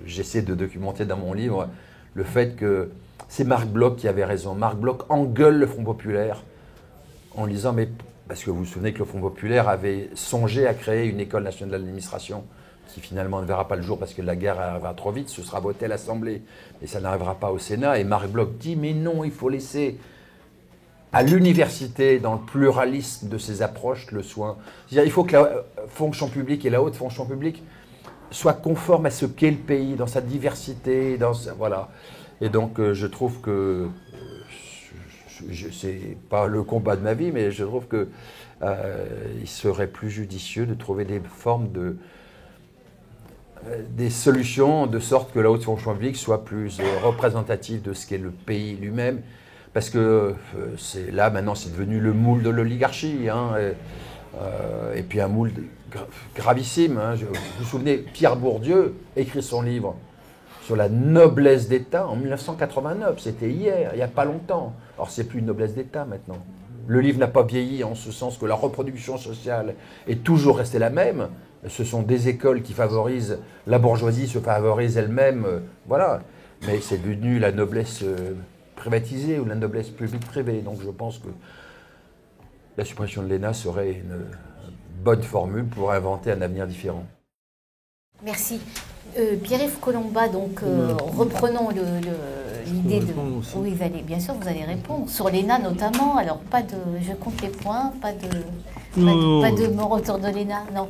j'essaie de documenter dans mon livre le fait que c'est Marc Bloch qui avait raison. Marc Bloch engueule le Front populaire en lisant, mais parce que vous vous souvenez que le Front populaire avait songé à créer une école nationale de l'administration qui finalement ne verra pas le jour parce que la guerre arrivera trop vite, ce sera voté à l'Assemblée, mais ça n'arrivera pas au Sénat. Et Marc Bloch dit, mais non, il faut laisser à l'université, dans le pluralisme de ses approches, le soin. C'est-à-dire, il faut que la fonction publique et la haute fonction publique soient conformes à ce qu'est le pays, dans sa diversité, voilà. Et donc, je trouve que, c'est pas le combat de ma vie, mais je trouve que il serait plus judicieux de trouver des formes des solutions de sorte que la haute fonction publique soit plus représentative de ce qu'est le pays lui-même. Parce que là, maintenant, c'est devenu le moule de l'oligarchie. Hein, et puis un moule gravissime. Hein. Vous vous souvenez, Pierre Bourdieu écrit son livre sur la noblesse d'État en 1989. C'était hier, il n'y a pas longtemps. Alors, c'est plus une noblesse d'État maintenant. Le livre n'a pas vieilli en ce sens que la reproduction sociale est toujours restée la même. Ce sont des écoles qui favorisent, la bourgeoisie se favorise elle-même. Voilà. Mais c'est devenu la noblesse privatisée ou la noblesse publique-privée. Donc je pense que la suppression de l'ENA serait une bonne formule pour inventer un avenir différent. Merci. Pierre-Yves Collombat, donc reprenons l'idée de... Oui, bien sûr, vous allez répondre. Sur l'ENA notamment, alors pas de... Je compte les points, pas de mort autour de l'ENA, non.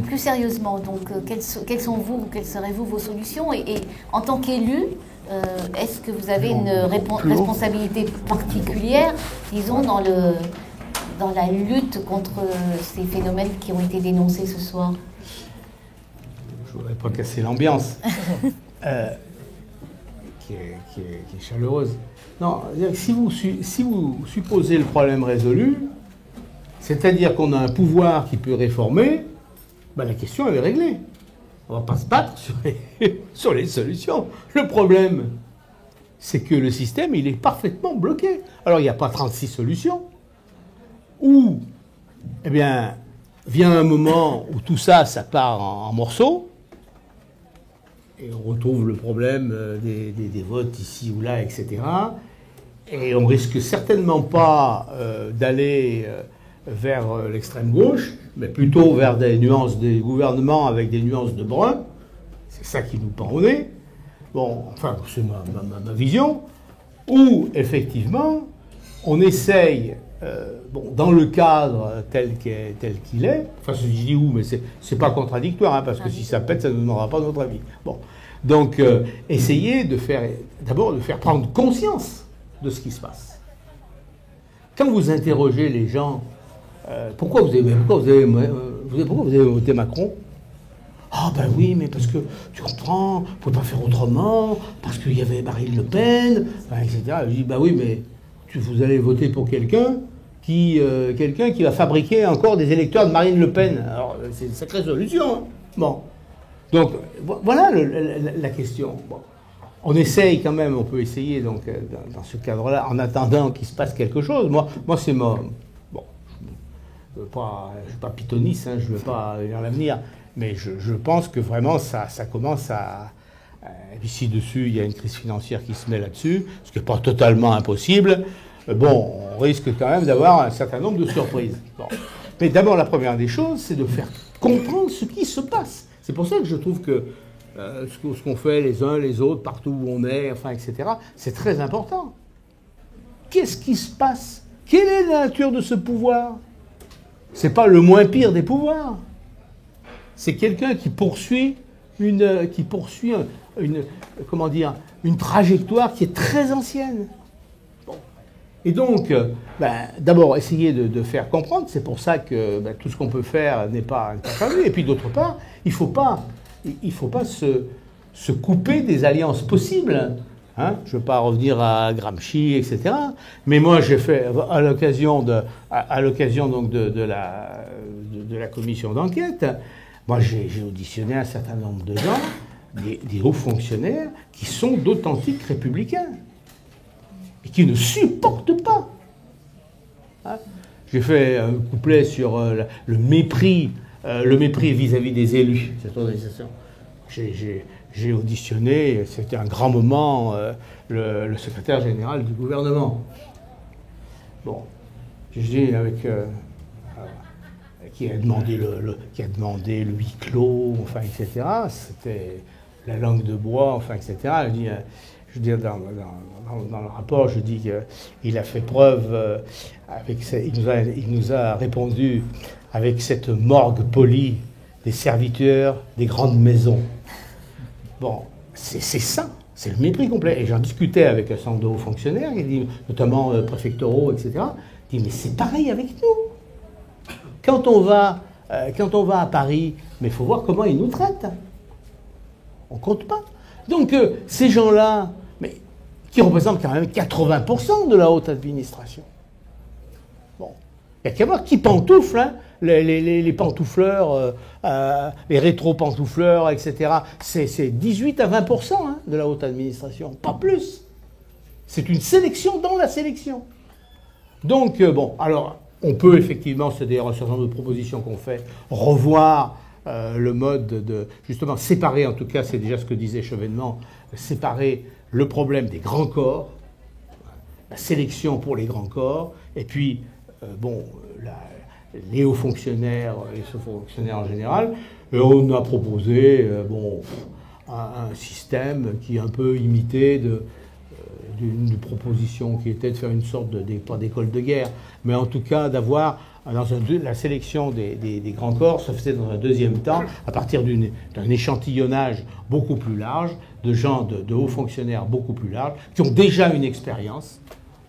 Plus sérieusement, donc, quelles seraient-vous vos solutions et en tant qu'élu, est-ce que vous avez une responsabilité particulière, disons, dans la lutte contre ces phénomènes qui ont été dénoncés ce soir? Je ne voudrais pas casser l'ambiance, qui est chaleureuse. Non, si vous supposez le problème résolu, c'est-à-dire qu'on a un pouvoir qui peut réformer, ben la question elle est réglée. On ne va pas se battre sur les solutions. Le problème, c'est que le système, il est parfaitement bloqué. Alors, il n'y a pas 36 solutions. Ou, eh bien, vient un moment où tout ça, ça part en morceaux, et on retrouve le problème des votes ici ou là, etc. Et on risque certainement pas d'aller vers l'extrême gauche, mais plutôt vers des nuances des gouvernements avec des nuances de brun. C'est ça qui nous pend au nez. Bon, enfin, c'est ma vision. Où, effectivement, on essaye, dans le cadre tel qu'il est, enfin, je dis où, mais c'est pas contradictoire, hein, parce que si ça pète, ça ne nous donnera pas notre avis. Bon. Donc, essayer d'abord de faire prendre conscience de ce qui se passe. Quand vous interrogez les gens, pourquoi vous avez voté Macron? Ah ben oui, mais parce que, tu comprends, on ne pouvait pas faire autrement, parce qu'il y avait Marine Le Pen, etc. Je dis, ben oui, mais vous allez voter pour quelqu'un qui va fabriquer encore des électeurs de Marine Le Pen. Alors, c'est une sacrée solution. Hein. Bon. Donc, voilà la question. Bon. On essaye quand même, on peut essayer donc, dans ce cadre-là, en attendant qu'il se passe quelque chose. Moi c'est mon... Je ne suis pas pythoniste, hein, je ne veux pas lire l'avenir, mais je pense que vraiment ça commence à Et puis si dessus, il y a une crise financière qui se met là-dessus, ce qui n'est pas totalement impossible, bon, on risque quand même d'avoir un certain nombre de surprises. Bon. Mais d'abord, la première des choses, c'est de faire comprendre ce qui se passe. C'est pour ça que je trouve que ce qu'on fait les uns, les autres, partout où on est, enfin, etc., c'est très important. Qu'est-ce qui se passe? Quelle est la nature de ce pouvoir? C'est pas le moins pire des pouvoirs. C'est quelqu'un qui poursuit comment dire, une trajectoire qui est très ancienne. Bon. Et donc, d'abord, essayer de faire comprendre. C'est pour ça que tout ce qu'on peut faire n'est pas prévu. Et puis, d'autre part, il ne faut pas se couper des alliances possibles. Hein, je ne veux pas revenir à Gramsci, etc. Mais moi, j'ai fait, à l'occasion donc de la commission d'enquête, moi, j'ai auditionné un certain nombre de gens, des hauts fonctionnaires, qui sont d'authentiques républicains et qui ne supportent pas. Hein, j'ai fait un couplet sur le mépris vis-à-vis des élus, cette organisation. J'ai auditionné, c'était un grand moment, le secrétaire général du gouvernement. Bon, j'ai dit avec... qui a demandé le huis clos, enfin, etc. C'était la langue de bois, enfin, etc. Je veux dire, dans le rapport, je dis qu'il a fait preuve, il nous a répondu avec cette morgue polie des serviteurs des grandes maisons. Bon, c'est ça, c'est le mépris complet. Et j'en discutais avec un certain nombre de hauts fonctionnaires, notamment préfectoraux, etc. Je dis, mais c'est pareil avec nous. Quand on va à Paris, mais il faut voir comment ils nous traitent. On ne compte pas. Donc, ces gens-là, mais qui représentent quand même 80% de la haute administration. Bon, il n'y a qu'à voir qui pantoufle, hein. Les pantoufleurs, les rétro-pantoufleurs, etc. C'est 18 à 20% hein, de la haute administration, pas plus. C'est une sélection dans la sélection. Donc, bon, alors, on peut effectivement, c'est d'ailleurs un certain nombre de propositions qu'on fait, revoir le mode de, justement, séparer, en tout cas, c'est déjà ce que disait Chevènement, séparer le problème des grands corps, la sélection pour les grands corps, et puis, les hauts fonctionnaires, les sous-fonctionnaires en général. Et on a proposé un système qui est un peu imité d'une proposition qui était de faire une sorte pas d'école de guerre, mais en tout cas d'avoir la sélection des grands corps se faisait dans un deuxième temps à partir d'un échantillonnage beaucoup plus large, de gens, de hauts fonctionnaires beaucoup plus larges, qui ont déjà une expérience,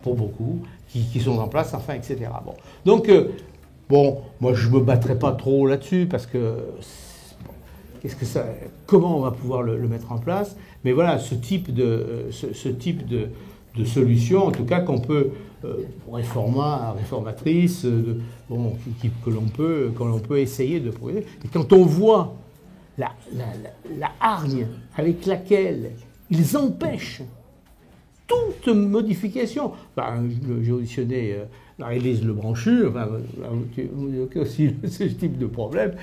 pour beaucoup, qui sont en place, enfin, etc. Bon. Donc, moi je ne me battrai pas trop là-dessus, parce que comment on va pouvoir le mettre en place? Mais voilà, ce type de solution, en tout cas, qu'on peut, réformatrice, que l'on peut essayer de proposer. Et quand on voit la hargne avec laquelle ils empêchent toute modification. J'ai auditionné Marie-Lise Lebranchu, qui a aussi ce type de problème.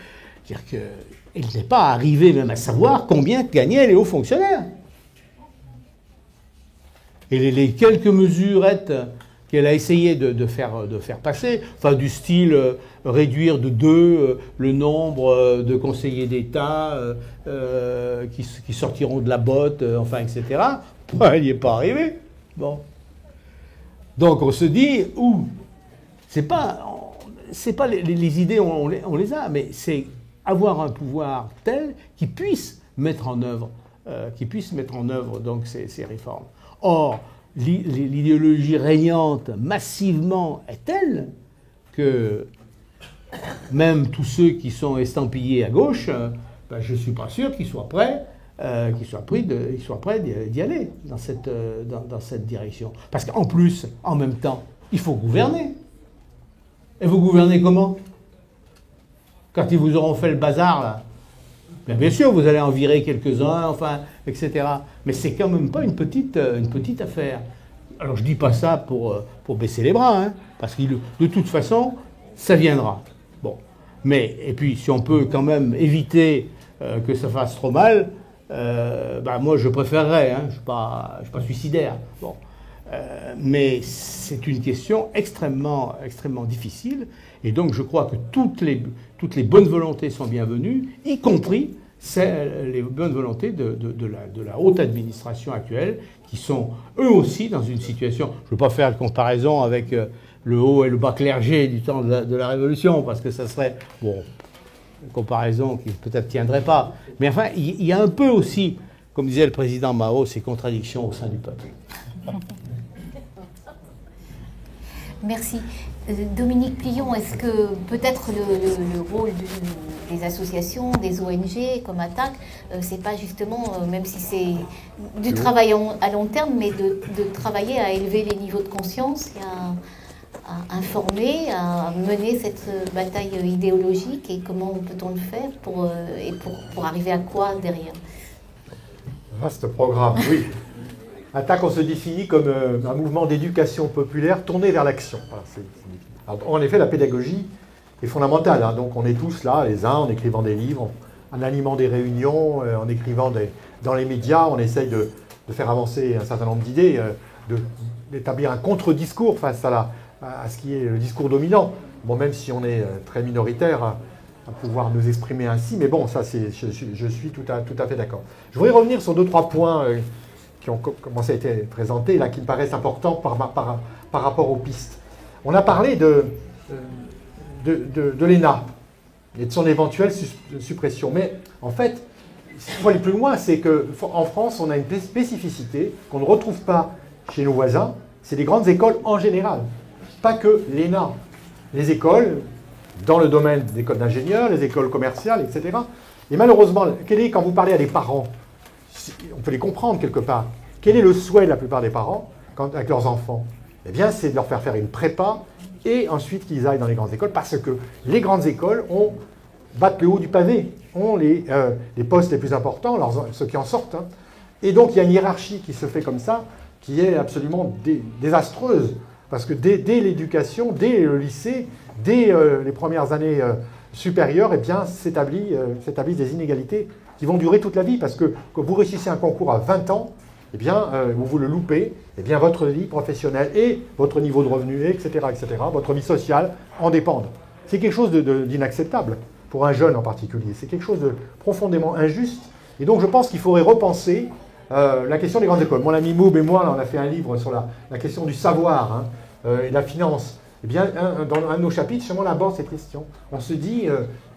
C'est-à-dire qu'elle n'est pas arrivée même à savoir combien gagnaient les hauts fonctionnaires. Et les quelques mesurettes qu'elle a essayé de faire passer, enfin du style réduire de 2 le nombre de conseillers d'État qui sortiront de la botte, enfin, etc., elle n'y est pas arrivée. Bon. Donc on se dit, c'est pas les idées, on les a, mais c'est avoir un pouvoir tel qui puisse mettre en œuvre, donc ces réformes. Or, l'idéologie régnante massivement est telle que même tous ceux qui sont estampillés à gauche, je ne suis pas sûr qu'ils soient prêts d'y aller dans cette direction. Parce qu'en plus, en même temps, il faut gouverner. Et vous gouvernez comment? Quand ils vous auront fait le bazar, là, bien sûr, vous allez en virer quelques-uns, enfin, etc. Mais c'est quand même pas une petite affaire. Alors, je dis pas ça pour baisser les bras, hein, parce que de toute façon, ça viendra. Bon. Mais, et puis, si on peut quand même éviter que ça fasse trop mal, moi je préférerais, hein, je ne suis pas suicidaire. Bon. Mais c'est une question extrêmement, extrêmement difficile. Et donc je crois que toutes les bonnes volontés sont bienvenues, y compris les bonnes volontés de la haute administration actuelle, qui sont eux aussi dans une situation... Je ne veux pas faire de comparaison avec le haut et le bas clergé du temps de la Révolution, parce que ça serait... Bon, une comparaison qui peut-être ne tiendrait pas. Mais enfin, il y a un peu aussi, comme disait le président Mao, ces contradictions au sein du peuple. Merci. Dominique Pillon, est-ce que peut-être le rôle des associations, des ONG comme Attac, c'est pas justement, même si c'est du travail à long terme, mais de travailler à élever les niveaux de conscience et à informer, à mener cette bataille idéologique, et comment peut-on le faire pour arriver à quoi derrière? Vaste programme, oui. Attac, on se définit comme un mouvement d'éducation populaire tourné vers l'action. Voilà, en effet, la pédagogie est fondamentale. Hein. Donc on est tous là, les uns, en écrivant des livres, en animant des réunions, en écrivant dans les médias, on essaye de faire avancer un certain nombre d'idées, d'établir un contre-discours face à ce qui est le discours dominant. Bon, même si on est très minoritaire à pouvoir nous exprimer ainsi, mais bon, ça, je suis tout à fait d'accord. Je voudrais revenir sur 2-3 points qui ont commencé à être présentés, là, qui me paraissent importants par rapport aux pistes. On a parlé de l'ENA et de son éventuelle suppression. Mais en fait, il faut aller plus loin, c'est qu'en France, on a une spécificité qu'on ne retrouve pas chez nos voisins, c'est les grandes écoles en général, pas que l'ENA. Les écoles, dans le domaine des écoles d'ingénieurs, les écoles commerciales, etc. Et malheureusement, quand vous parlez à des parents, on peut les comprendre quelque part. Quel est le souhait de la plupart des parents avec leurs enfants? Eh bien, c'est de leur faire une prépa et ensuite qu'ils aillent dans les grandes écoles, parce que les grandes écoles battent le haut du pavé, ont les postes les plus importants, ceux qui en sortent. Hein. Et donc, il y a une hiérarchie qui se fait comme ça, qui est absolument désastreuse, parce que dès l'éducation, dès le lycée, dès les premières années supérieures, eh bien, s'établissent des inégalités qui vont durer toute la vie, parce que quand vous réussissez un concours à 20 ans, eh bien, vous le loupez, eh bien, votre vie professionnelle et votre niveau de revenu, etc., votre vie sociale en dépendent. C'est quelque chose d'inacceptable, pour un jeune en particulier. C'est quelque chose de profondément injuste. Et donc, je pense qu'il faudrait repenser la question des grandes écoles. Mon ami Moub et moi, là, on a fait un livre sur la question du savoir et de la finance. Eh bien, dans un de nos chapitres, justement, on aborde cette question. On se dit...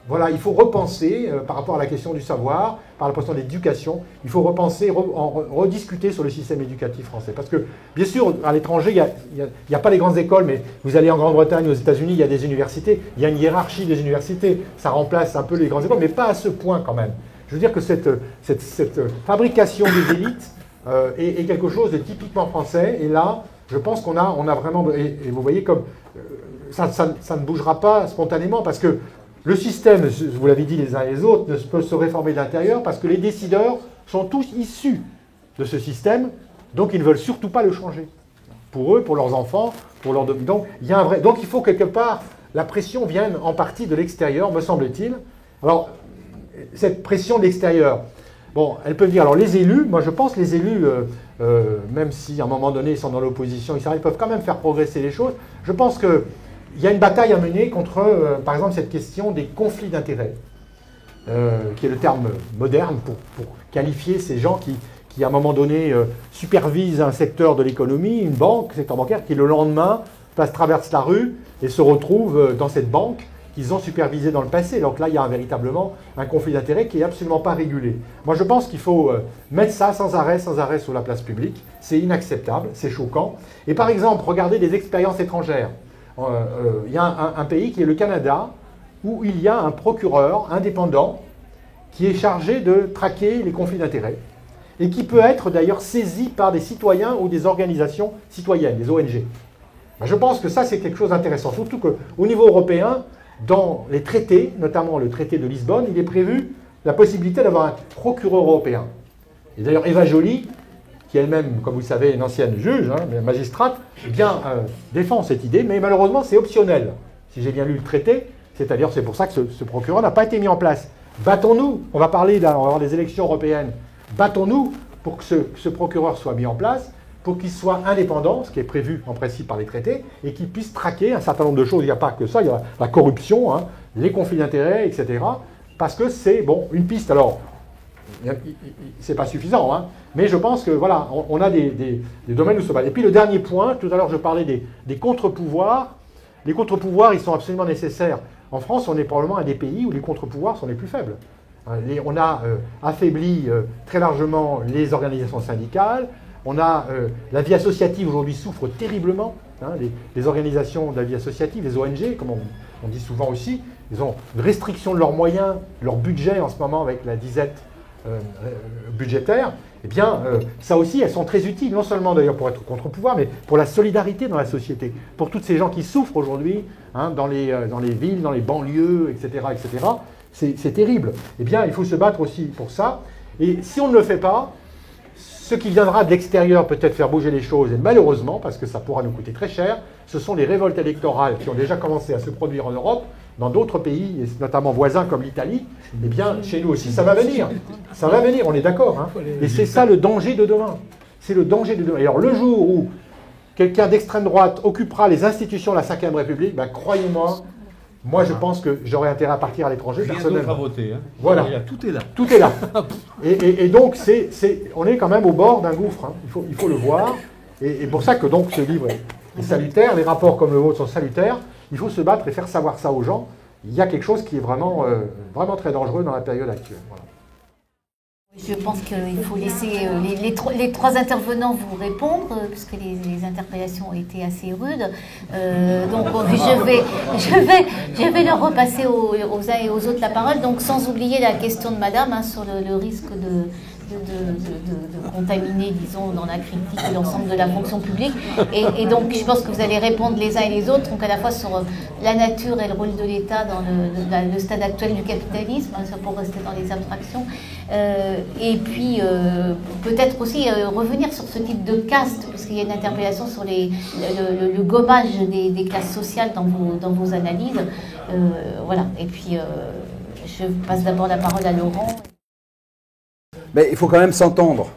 voilà, il faut repenser par rapport à la question du savoir, par rapport à la question de l'éducation, il faut repenser, rediscuter sur le système éducatif français. Parce que, bien sûr, à l'étranger, il n'y a pas les grandes écoles, mais vous allez en Grande-Bretagne, aux États-Unis, il y a des universités, il y a une hiérarchie des universités, ça remplace un peu les grandes écoles, mais pas à ce point quand même. Je veux dire que cette fabrication des élites est quelque chose de typiquement français, et là, je pense qu'on a vraiment... Et vous voyez comme ça ne bougera pas spontanément, parce que le système, vous l'avez dit les uns et les autres, ne peut se réformer de l'intérieur parce que les décideurs sont tous issus de ce système, donc ils ne veulent surtout pas le changer. Pour eux, pour leurs enfants, pour leurs... Donc il faut quelque part, la pression vienne en partie de l'extérieur, me semble-t-il. Alors, cette pression de l'extérieur, bon, elle peut venir... Alors les élus, moi je pense les élus, même si à un moment donné ils sont dans l'opposition, ils peuvent quand même faire progresser les choses. Je pense que il y a une bataille à mener contre, par exemple, cette question des conflits d'intérêts, qui est le terme moderne pour qualifier ces gens qui à un moment donné, supervisent un secteur de l'économie, une banque, un secteur bancaire, qui le lendemain traverse la rue et se retrouve dans cette banque qu'ils ont supervisée dans le passé. Donc là, il y a véritablement un conflit d'intérêts qui n'est absolument pas régulé. Moi, je pense qu'il faut mettre ça sans arrêt sur la place publique. C'est inacceptable, c'est choquant. Et par exemple, regardez des expériences étrangères. Il y a un pays qui est le Canada, où il y a un procureur indépendant qui est chargé de traquer les conflits d'intérêts et qui peut être d'ailleurs saisi par des citoyens ou des organisations citoyennes, des ONG. Je pense que ça, c'est quelque chose d'intéressant. Surtout qu'au niveau européen, dans les traités, notamment le traité de Lisbonne, il est prévu la possibilité d'avoir un procureur européen. Et d'ailleurs, Eva Joly, qui elle-même, comme vous le savez, est une ancienne juge, magistrate, eh bien, défend cette idée, mais malheureusement, c'est optionnel. Si j'ai bien lu le traité, c'est pour ça que ce procureur n'a pas été mis en place. Battons-nous, on va avoir des élections européennes battons-nous pour que ce procureur soit mis en place, pour qu'il soit indépendant, ce qui est prévu en principe par les traités, et qu'il puisse traquer un certain nombre de choses. Il n'y a pas que ça, il y a la corruption, hein, les conflits d'intérêts, etc. Parce que c'est, bon, une piste. Alors, c'est pas suffisant, hein, mais je pense que, voilà, on a des domaines où se battre. Et puis le dernier point, tout à l'heure je parlais des contre-pouvoirs. Les contre-pouvoirs, ils sont absolument nécessaires. En France, on est probablement un des pays où les contre-pouvoirs sont les plus faibles. On a affaibli très largement les organisations syndicales. On a la vie associative aujourd'hui souffre terriblement. Hein, les organisations de la vie associative, les ONG, comme on dit souvent aussi, ils ont une restriction de leurs moyens, leur budget en ce moment avec la disette budgétaire. Eh bien, ça aussi, elles sont très utiles, non seulement d'ailleurs pour être contre-pouvoir, mais pour la solidarité dans la société. Pour toutes ces gens qui souffrent aujourd'hui, hein, dans les villes, dans les banlieues, etc., etc. C'est terrible. Eh bien, il faut se battre aussi pour ça. Et si on ne le fait pas, ce qui viendra de l'extérieur peut-être faire bouger les choses, et malheureusement, parce que ça pourra nous coûter très cher, ce sont les révoltes électorales qui ont déjà commencé à se produire en Europe, dans d'autres pays, et notamment voisins comme l'Italie. Eh bien, chez nous aussi, ça va venir. Ça va venir, on est d'accord. Hein. Et c'est ça le danger de demain. C'est le danger de demain. Et alors, le jour où quelqu'un d'extrême droite occupera les institutions de la Ve République, ben, croyez-moi, moi, je pense que j'aurais intérêt à partir à l'étranger, personnellement. Rien d'autre à voter. Hein. Voilà. Tout est là. Tout est là. Et donc, on est quand même au bord d'un gouffre. Hein. Il faut le voir. Et pour ça que donc ce livre est salutaire. Les rapports comme le vôtre sont salutaires. Il faut se battre et faire savoir ça aux gens. Il y a quelque chose qui est vraiment, vraiment très dangereux dans la période actuelle. Voilà. Je pense qu'il faut laisser les trois intervenants vous répondre, puisque les interpellations ont été assez rudes. Donc je vais leur repasser aux uns et aux autres la parole, donc sans oublier la question de madame hein, sur le risque de contaminer, disons, dans la critique l'ensemble de la fonction publique. Et donc, je pense que vous allez répondre les uns et les autres, donc à la fois sur la nature et le rôle de l'État dans le stade actuel du capitalisme, hein, pour rester dans les abstractions. Et puis, peut-être aussi revenir sur ce type de caste, puisqu'il y a une interpellation sur le gommage des classes sociales dans vos analyses. Voilà. Et puis, je passe d'abord la parole à Laurent. Mais il faut quand même s'entendre,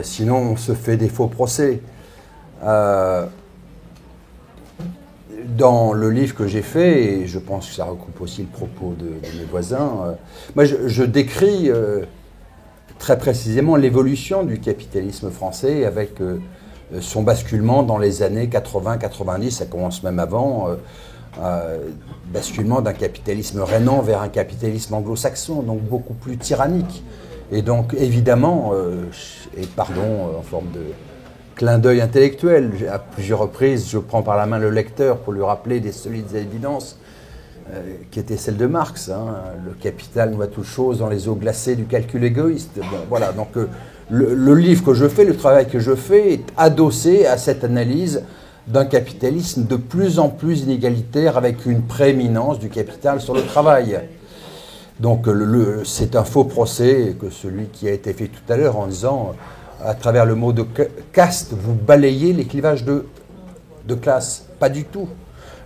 sinon on se fait des faux procès. Dans le livre que j'ai fait, et je pense que ça recoupe aussi le propos de mes voisins, moi je décris très précisément l'évolution du capitalisme français avec son basculement dans les années 80-90, ça commence même avant, basculement d'un capitalisme rhénan vers un capitalisme anglo-saxon, donc beaucoup plus tyrannique. Et donc, évidemment, et pardon, en forme de clin d'œil intellectuel, à plusieurs reprises, je prends par la main le lecteur pour lui rappeler des solides évidences qui étaient celles de Marx. Hein. Le capital noie toute chose dans les eaux glacées du calcul égoïste. Bon, voilà, donc le livre que je fais, le travail que je fais est adossé à cette analyse d'un capitalisme de plus en plus inégalitaire avec une prééminence du capital sur le travail. Donc c'est un faux procès que celui qui a été fait tout à l'heure en disant, à travers le mot de caste, vous balayez les clivages de classe. Pas du tout.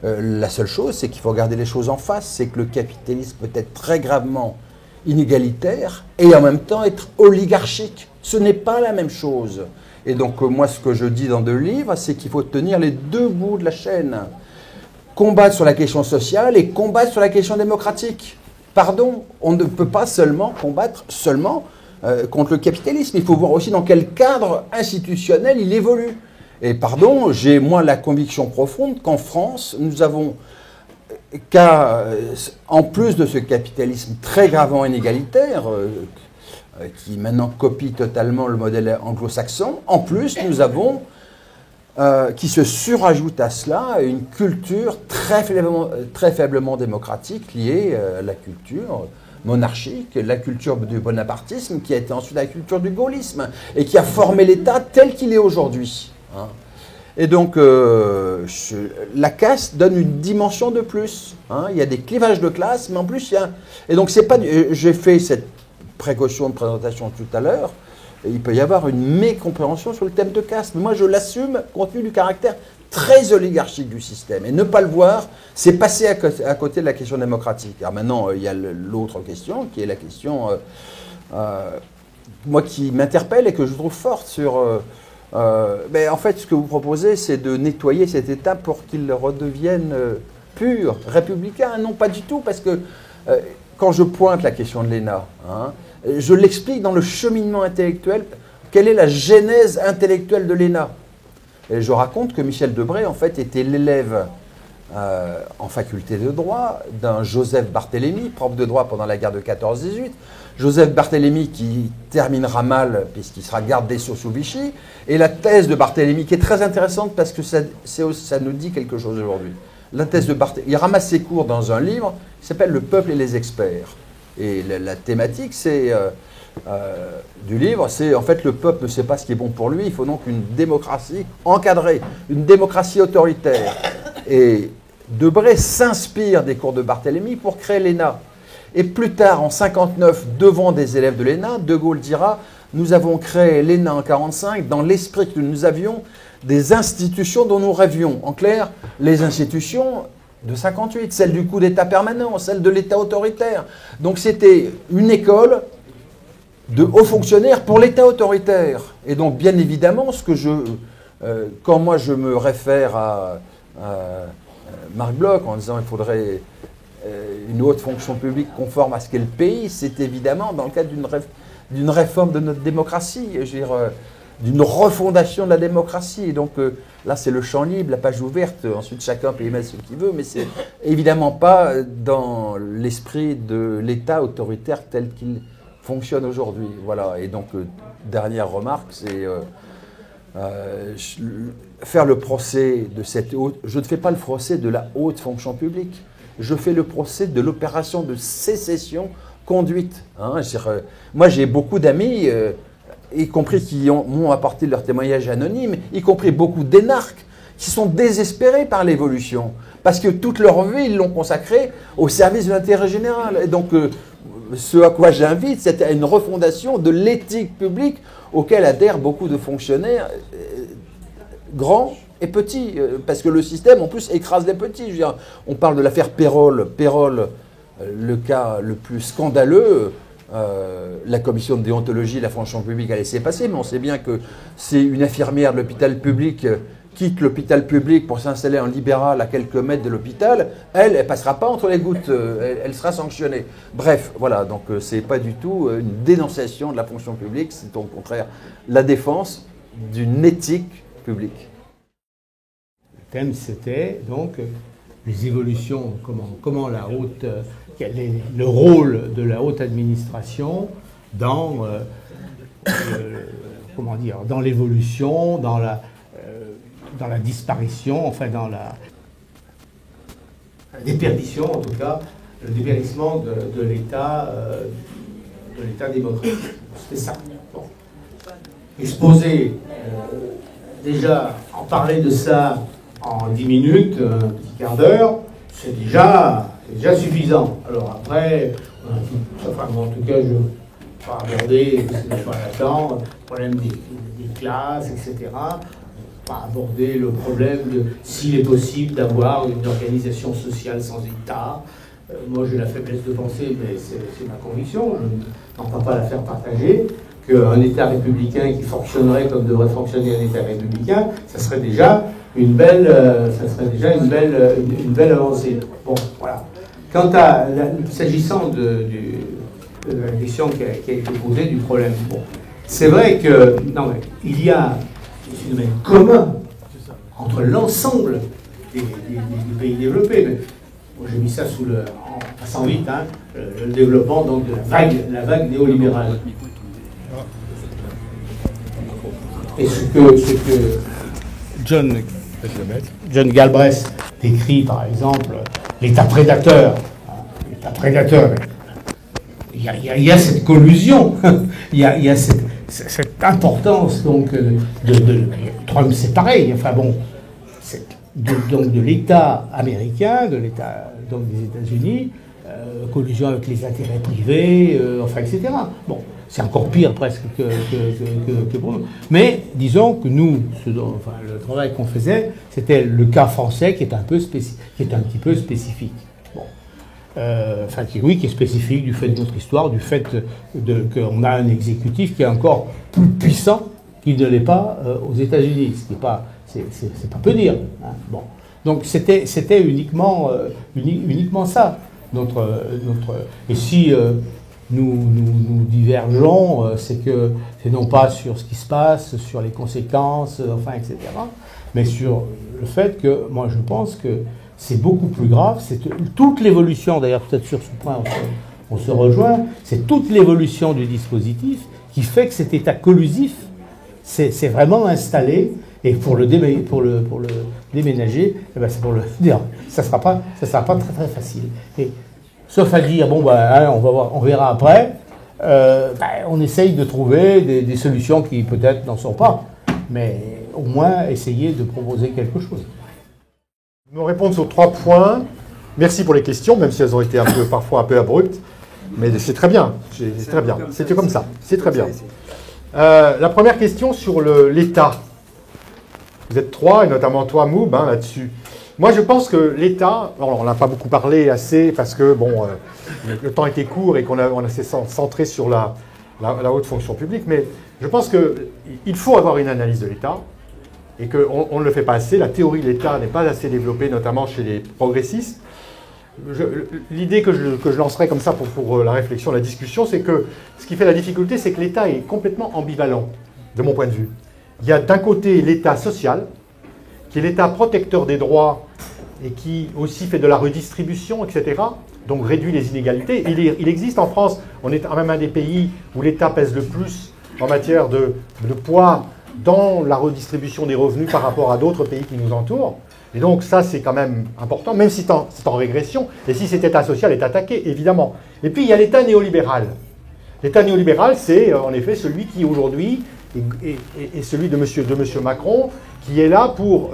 La seule chose, c'est qu'il faut regarder les choses en face, c'est que le capitalisme peut être très gravement inégalitaire et en même temps être oligarchique. Ce n'est pas la même chose. Et donc moi, ce que je dis dans le livre, c'est qu'il faut tenir les deux bouts de la chaîne. Combattre sur la question sociale et combattre sur la question démocratique. Pardon, on ne peut pas seulement combattre contre le capitalisme. Il faut voir aussi dans quel cadre institutionnel il évolue. Et pardon, j'ai moi la conviction profonde qu'en France, nous avons, en plus de ce capitalisme très gravement inégalitaire, qui maintenant copie totalement le modèle anglo-saxon, en plus nous avons, qui se surajoute à cela, une culture très faiblement démocratique liée à la culture monarchique, la culture du bonapartisme, qui a été ensuite la culture du gaullisme, et qui a formé l'État tel qu'il est aujourd'hui. Hein. Et donc, la caste donne une dimension de plus. Hein. Il y a des clivages de classe, mais en plus, il y a... Et donc, c'est pas... J'ai fait cette précaution de présentation tout à l'heure, et il peut y avoir une mécompréhension sur le thème de caste. Mais moi, je l'assume compte tenu du caractère très oligarchique du système. Et ne pas le voir, c'est passer à côté de la question démocratique. Alors maintenant, il y a l'autre question, qui est la question moi, qui m'interpelle et que je trouve forte sur... mais en fait, ce que vous proposez, c'est de nettoyer cet État pour qu'il redevienne pur, républicain. Non, pas du tout, parce que quand je pointe la question de l'ENA, hein, je l'explique dans le cheminement intellectuel. Quelle est la genèse intellectuelle de l'ENA? Et je raconte que Michel Debré, en fait, était l'élève en faculté de droit d'un Joseph Barthélemy, prof de droit pendant la guerre de 14-18. Joseph Barthélemy qui terminera mal puisqu'il sera garde des Sceaux sous Vichy. Et la thèse de Barthélemy qui est très intéressante parce que ça nous dit quelque chose aujourd'hui. La thèse de Barthélemy, il ramasse ses cours dans un livre qui s'appelle « Le peuple et les experts ». Et la thématique, c'est... du livre, c'est en fait le peuple ne sait pas ce qui est bon pour lui, il faut donc une démocratie encadrée, une démocratie autoritaire. Et Debré s'inspire des cours de Barthélemy pour créer l'ENA. Et plus tard, en 59, devant des élèves de l'ENA, De Gaulle dira « Nous avons créé l'ENA en 1945 dans l'esprit que nous avions des institutions dont nous rêvions. » En clair, les institutions de 58, celles du coup d'État permanent, celles de l'État autoritaire. Donc c'était une école de hauts fonctionnaires pour l'État autoritaire. Et donc, bien évidemment, quand moi je me réfère à Marc Bloch en disant qu'il faudrait une haute fonction publique conforme à ce qu'est le pays, c'est évidemment dans le cadre d'une réforme de notre démocratie, je veux dire, d'une refondation de la démocratie. Et donc là, c'est le champ libre, la page ouverte. Ensuite, chacun peut y mettre ce qu'il veut, mais c'est évidemment pas dans l'esprit de l'État autoritaire tel qu'il fonctionne aujourd'hui. Voilà. Et donc, dernière remarque, c'est faire le procès de cette haute... Je ne fais pas le procès de la haute fonction publique. Je fais le procès de l'opération de sécession conduite. Hein. Moi, j'ai beaucoup d'amis, y compris qui m'ont apporté leur témoignage anonyme, y compris beaucoup d'énarques, qui sont désespérés par l'évolution. Parce que toute leur vie, ils l'ont consacrée au service de l'intérêt général. Et donc, ce à quoi j'invite, c'est à une refondation de l'éthique publique auquel adhèrent beaucoup de fonctionnaires grands et petits, parce que le système, en plus, écrase les petits. Je veux dire, on parle de l'affaire Pérol. Pérol, le cas le plus scandaleux, la commission de déontologie de la fonction publique a laissé passer, mais on sait bien que c'est une infirmière de l'hôpital public quitte l'hôpital public pour s'installer en libéral à quelques mètres de l'hôpital, elle ne passera pas entre les gouttes, elle sera sanctionnée. Bref, voilà, donc c'est pas du tout une dénonciation de la fonction publique, c'est au contraire la défense d'une éthique publique. Le thème, c'était donc les évolutions, comment la haute, quel est le rôle de la haute administration dans, comment dire, dans l'évolution, dans la disparition, enfin dans la déperdition, en tout cas, le dépérissement de l'État démocratique. C'était ça. Bon. Exposer, déjà, en parler de ça en 10 minutes, un petit quart d'heure, c'est déjà suffisant. Alors après, en tout cas, je ne vais pas aborder, parce que je pas le temps, le problème des classes, etc. Pas aborder le problème de s'il est possible d'avoir une organisation sociale sans État. Moi, j'ai la faiblesse de penser, mais c'est ma conviction, je n'entends pas la faire partager, qu'un État républicain qui fonctionnerait comme devrait fonctionner un État républicain, ça serait déjà une belle avancée. Bon, voilà. Quant à s'agissant de la question qui a été posée du problème, bon, c'est vrai que il y a un phénomène commun entre l'ensemble des pays développés. Mais, bon, j'ai mis ça en passant vite, hein, le développement donc, de la vague néolibérale. Et ce que John Galbraith décrit, par exemple, l'État prédateur. L'État prédateur, il y a cette collusion, il y a cette importance donc Trump, c'est pareil. Enfin bon, donc de l'État américain, de l'État donc des États-Unis, collusion avec les intérêts privés, enfin etc. Bon. C'est encore pire presque que pour nous. Mais disons que nous, le travail qu'on faisait, c'était le cas français qui est un petit peu spécifique. Bon. qui est spécifique du fait de notre histoire, du fait qu'on a un exécutif qui est encore plus puissant qu'il ne l'est pas aux États-Unis, ce qui n'est pas, c'est pas peu dire. Hein. Bon. Donc c'était uniquement ça. Et si nous divergeons, c'est non pas sur ce qui se passe, sur les conséquences, etc., mais sur le fait que, moi je pense que c'est beaucoup plus grave, c'est toute l'évolution, d'ailleurs peut-être sur ce point on se rejoint, c'est toute l'évolution du dispositif qui fait que cet état collusif c'est vraiment installé, et pour le déménager, eh ben c'est pour le dire, ça sera pas très très facile. Et, sauf à dire, bon, on verra après, on essaye de trouver des solutions qui peut-être n'en sont pas, mais au moins essayer de proposer quelque chose. Nous répondons sur 3 points. Merci pour les questions, même si elles ont été parfois un peu abruptes, mais c'est très bien, c'est très bien. C'était comme ça, c'est très bien. La première question sur l'État. Vous êtes 3, et notamment toi, Moub, là-dessus. Moi, je pense que l'État, on n'a pas beaucoup parlé assez, parce que, le temps était court et on s'est centré sur la haute fonction publique, mais je pense qu'il faut avoir une analyse de l'État, et qu'on ne le fait pas assez. La théorie de l'État n'est pas assez développée, notamment chez les progressistes. L'idée que je lancerai comme ça pour la réflexion, la discussion, c'est que ce qui fait la difficulté, c'est que l'État est complètement ambivalent, de mon point de vue. Il y a d'un côté l'État social, qui est l'État protecteur des droits et qui aussi fait de la redistribution, etc., donc réduit les inégalités. Il existe en France, on est même un des pays où l'État pèse le plus en matière de poids dans la redistribution des revenus par rapport à d'autres pays qui nous entourent. Et donc ça, c'est quand même important, même si c'est en régression, et si cet État social est attaqué, évidemment. Et puis il y a l'État néolibéral. L'État néolibéral, c'est en effet celui qui aujourd'hui est celui de monsieur Macron, qui est là pour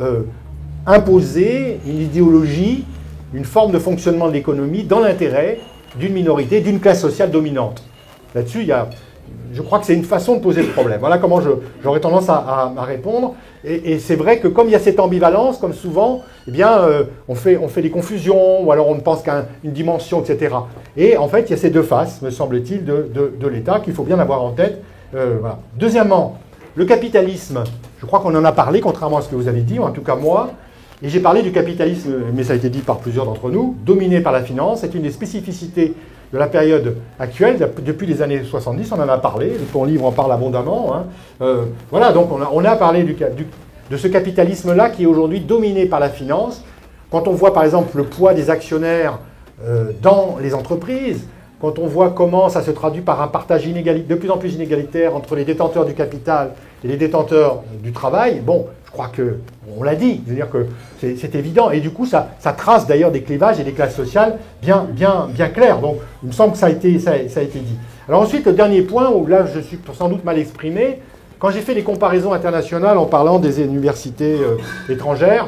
imposer une idéologie, une forme de fonctionnement de l'économie dans l'intérêt d'une minorité, d'une classe sociale dominante. Là-dessus, je crois que c'est une façon de poser le problème. Voilà comment j'aurais tendance à répondre. Et c'est vrai que comme il y a cette ambivalence, comme souvent, eh bien, on fait des confusions, ou alors on ne pense qu'à une dimension, etc. Et en fait, il y a ces deux faces, me semble-t-il, de l'État qu'il faut bien avoir en tête. Voilà. Deuxièmement, le capitalisme, je crois qu'on en a parlé, contrairement à ce que vous avez dit, ou en tout cas moi, et j'ai parlé du capitalisme, mais ça a été dit par plusieurs d'entre nous, dominé par la finance. C'est une des spécificités de la période actuelle, depuis les années 70, on en a parlé, ton livre en parle abondamment. Voilà, donc on a parlé de ce capitalisme-là qui est aujourd'hui dominé par la finance. Quand on voit par exemple le poids des actionnaires dans les entreprises, quand on voit comment ça se traduit par un partage de plus en plus inégalitaire entre les détenteurs du capital et les détenteurs du travail, bon, je crois qu'on l'a dit, je veux dire que c'est évident, et du coup ça trace d'ailleurs des clivages et des classes sociales bien clairs, donc il me semble que ça a été dit. Alors ensuite, le dernier point, où là je suis sans doute mal exprimé, quand j'ai fait les comparaisons internationales en parlant des universités étrangères,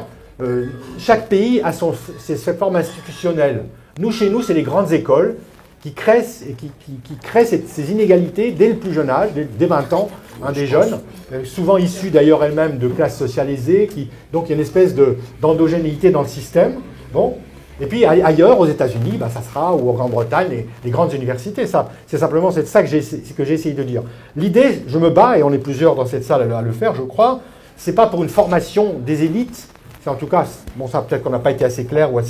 chaque pays a ses formes institutionnelles. Chez nous, c'est les grandes écoles qui créent ces inégalités dès le plus jeune âge, dès 20 ans, des jeunes, souvent issus d'ailleurs elles-mêmes de classes socialisées, donc il y a une espèce d'endogénéité dans le système. Bon. Et puis ailleurs, aux États-Unis, ça sera, ou en Grande-Bretagne, les grandes universités. C'est simplement ça que j'ai essayé de dire. L'idée, je me bats, et on est plusieurs dans cette salle à le faire, je crois, c'est pas pour une formation des élites, c'est en tout cas, bon ça peut-être qu'on n'a pas été assez clair ou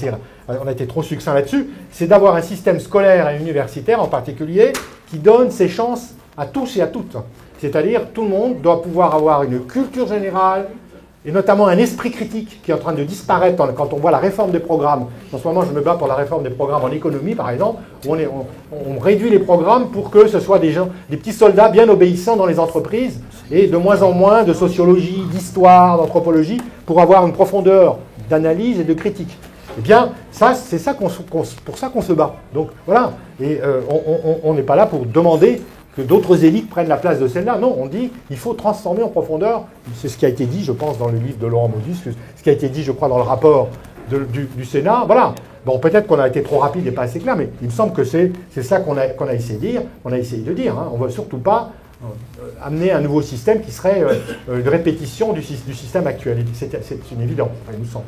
on a été trop succinct là-dessus, c'est d'avoir un système scolaire et universitaire en particulier qui donne ses chances à tous et à toutes. C'est-à-dire tout le monde doit pouvoir avoir une culture générale et notamment un esprit critique qui est en train de disparaître quand on voit la réforme des programmes. En ce moment, je me bats pour la réforme des programmes en économie, par exemple, où on réduit les programmes pour que ce soit des petits soldats bien obéissants dans les entreprises et de moins en moins de sociologie, d'histoire, d'anthropologie pour avoir une profondeur d'analyse et de critique. Eh bien, c'est pour ça qu'on se bat. Donc voilà, et on n'est pas là pour demander que d'autres élites prennent la place de celle-là. Non, on dit qu'il faut transformer en profondeur. C'est ce qui a été dit, je pense, dans le livre de Laurent Modus, ce qui a été dit, je crois, dans le rapport du Sénat. Voilà. Bon, peut-être qu'on a été trop rapide et pas assez clair, mais il me semble que c'est ça qu'on a essayé de dire. On ne veut surtout pas amener un nouveau système qui serait une répétition du système actuel. C'est une évidence, il nous semble.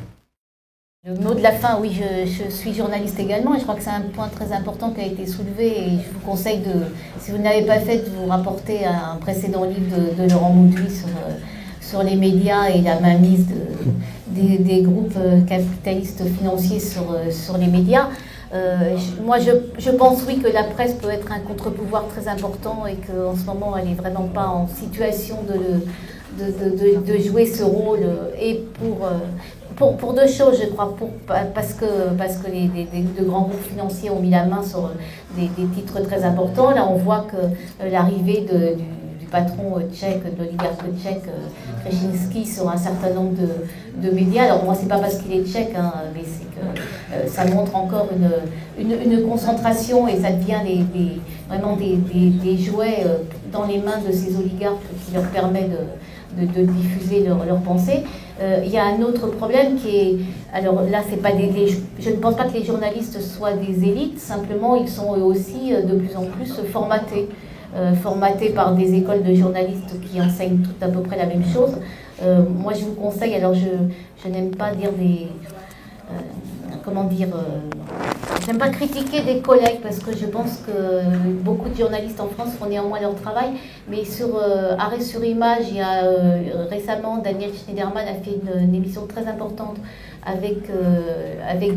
Le mot de la fin, oui, je suis journaliste également et je crois que c'est un point très important qui a été soulevé et je vous conseille de, si vous ne l'avez pas fait, de vous rapporter à un précédent livre de Laurent Mauduit sur les médias et la mainmise des groupes capitalistes financiers sur les médias. Moi, je pense, oui, que la presse peut être un contre-pouvoir très important et qu'en ce moment, elle n'est vraiment pas en situation de jouer ce rôle et pour deux choses, je crois, parce que de grands groupes financiers ont mis la main sur des titres très importants. Là, on voit que l'arrivée du patron tchèque, de l'oligarque tchèque, Kretinsky, sur un certain nombre de médias. Alors, moi, c'est pas parce qu'il est tchèque, hein, mais c'est que ça montre encore une concentration et ça devient vraiment des jouets dans les mains de ces oligarques qui leur permet de diffuser leurs pensées. Il y a un autre problème qui est, alors là, c'est pas je ne pense pas que les journalistes soient des élites, simplement ils sont eux aussi de plus en plus formatés par des écoles de journalistes qui enseignent tout à peu près la même chose. Moi, je vous conseille, alors je n'aime pas dire j'aime pas critiquer des collègues parce que je pense que beaucoup de journalistes en France font néanmoins leur travail, mais sur Arrêt sur Image, il y a récemment Daniel Schneiderman a fait une émission très importante avec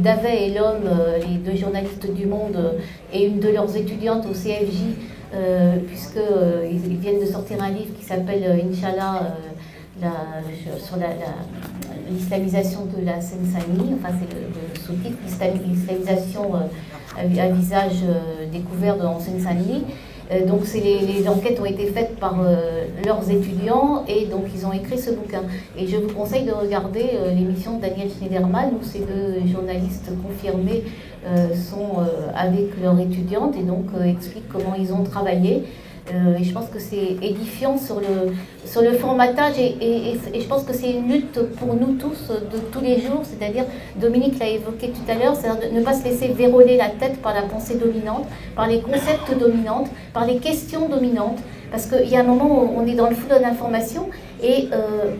Davet et L'Homme, les deux journalistes du Monde, et une de leurs étudiantes au CFJ, puisqu'ils viennent de sortir un livre qui s'appelle Inch'Allah, sur l'islamisation de la Seine-Saint-Denis, enfin c'est le sous-titre, l'islamisation à visage découvert en Seine-Saint-Denis. Donc les enquêtes ont été faites par leurs étudiants et donc ils ont écrit ce bouquin. Et je vous conseille de regarder l'émission de Daniel Schneiderman où ces deux journalistes confirmés sont avec leurs étudiantes et donc expliquent comment ils ont travaillé. Et je pense que c'est édifiant sur le formatage et je pense que c'est une lutte pour nous tous de tous les jours, c'est-à-dire, Dominique l'a évoqué tout à l'heure, c'est-à-dire de ne pas se laisser verrouiller la tête par la pensée dominante, par les concepts dominants, par les questions dominantes, parce qu'il y a un moment où on est dans le flou de l'information et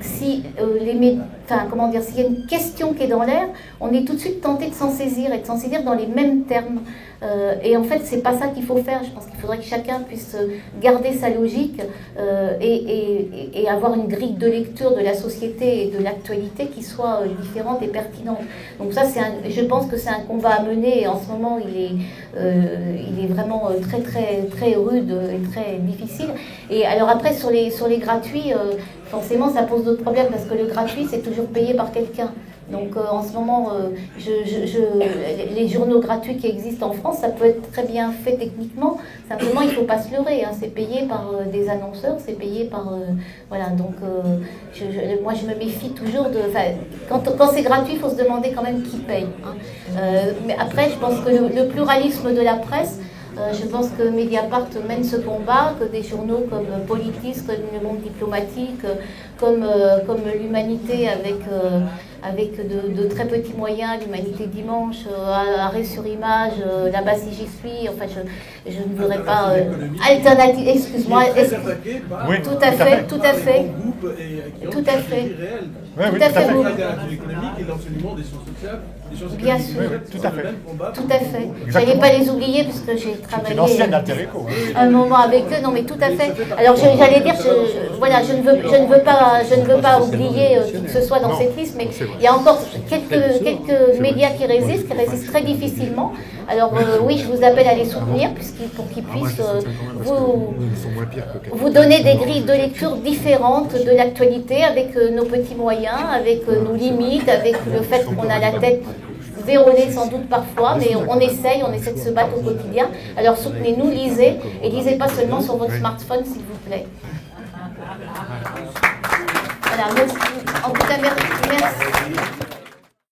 s'il y a une question qui est dans l'air, on est tout de suite tenté de s'en saisir et de s'en saisir dans les mêmes termes. Et en fait, c'est pas ça qu'il faut faire. Je pense qu'il faudrait que chacun puisse garder sa logique et avoir une grille de lecture de la société et de l'actualité qui soit différente et pertinente. Donc ça, je pense que c'est un combat à mener et en ce moment, il est vraiment très, très, très rude et très difficile. Et alors après, sur les gratuits, forcément, ça pose d'autres problèmes parce que le gratuit, c'est toujours payé par quelqu'un. Donc en ce moment, les journaux gratuits qui existent en France, ça peut être très bien fait techniquement, simplement il ne faut pas se leurrer, hein, c'est payé par des annonceurs, c'est payé par... voilà, donc moi je me méfie toujours de... Quand c'est gratuit, il faut se demander quand même qui paye. Hein. Mais après, je pense que le pluralisme de la presse, je pense que Mediapart mène ce combat, que des journaux comme Politis, comme Le Monde diplomatique, comme l'Humanité avec de très petits moyens, l'Humanité Dimanche, Arrêt sur Image, là-bas si j'y suis, enfin je ne voudrais pas... Alternative, excuse-moi. Oui, tout à fait. Tout à fait. Tout à fait. L'alternative économique et l'enseignement des sciences sociales. Bien sûr. Tout à fait. Tout à fait. Je n'allais pas les oublier parce que j'ai travaillé un moment avec eux. Non, mais tout à fait. Alors j'allais dire, je ne veux pas oublier qui que ce soit dans cette liste, mais il y a encore quelques médias qui résistent très difficilement. Alors oui, je vous appelle à les soutenir pour qu'ils puissent vous donner des grilles de lecture différentes de l'actualité avec nos petits moyens, avec nos limites, avec le fait qu'on a la tête verrouillée sans doute parfois, mais on essaye de se battre au quotidien. Alors soutenez-nous, lisez, et lisez pas seulement sur votre smartphone, s'il vous plaît. Voilà, merci. En tout cas, merci.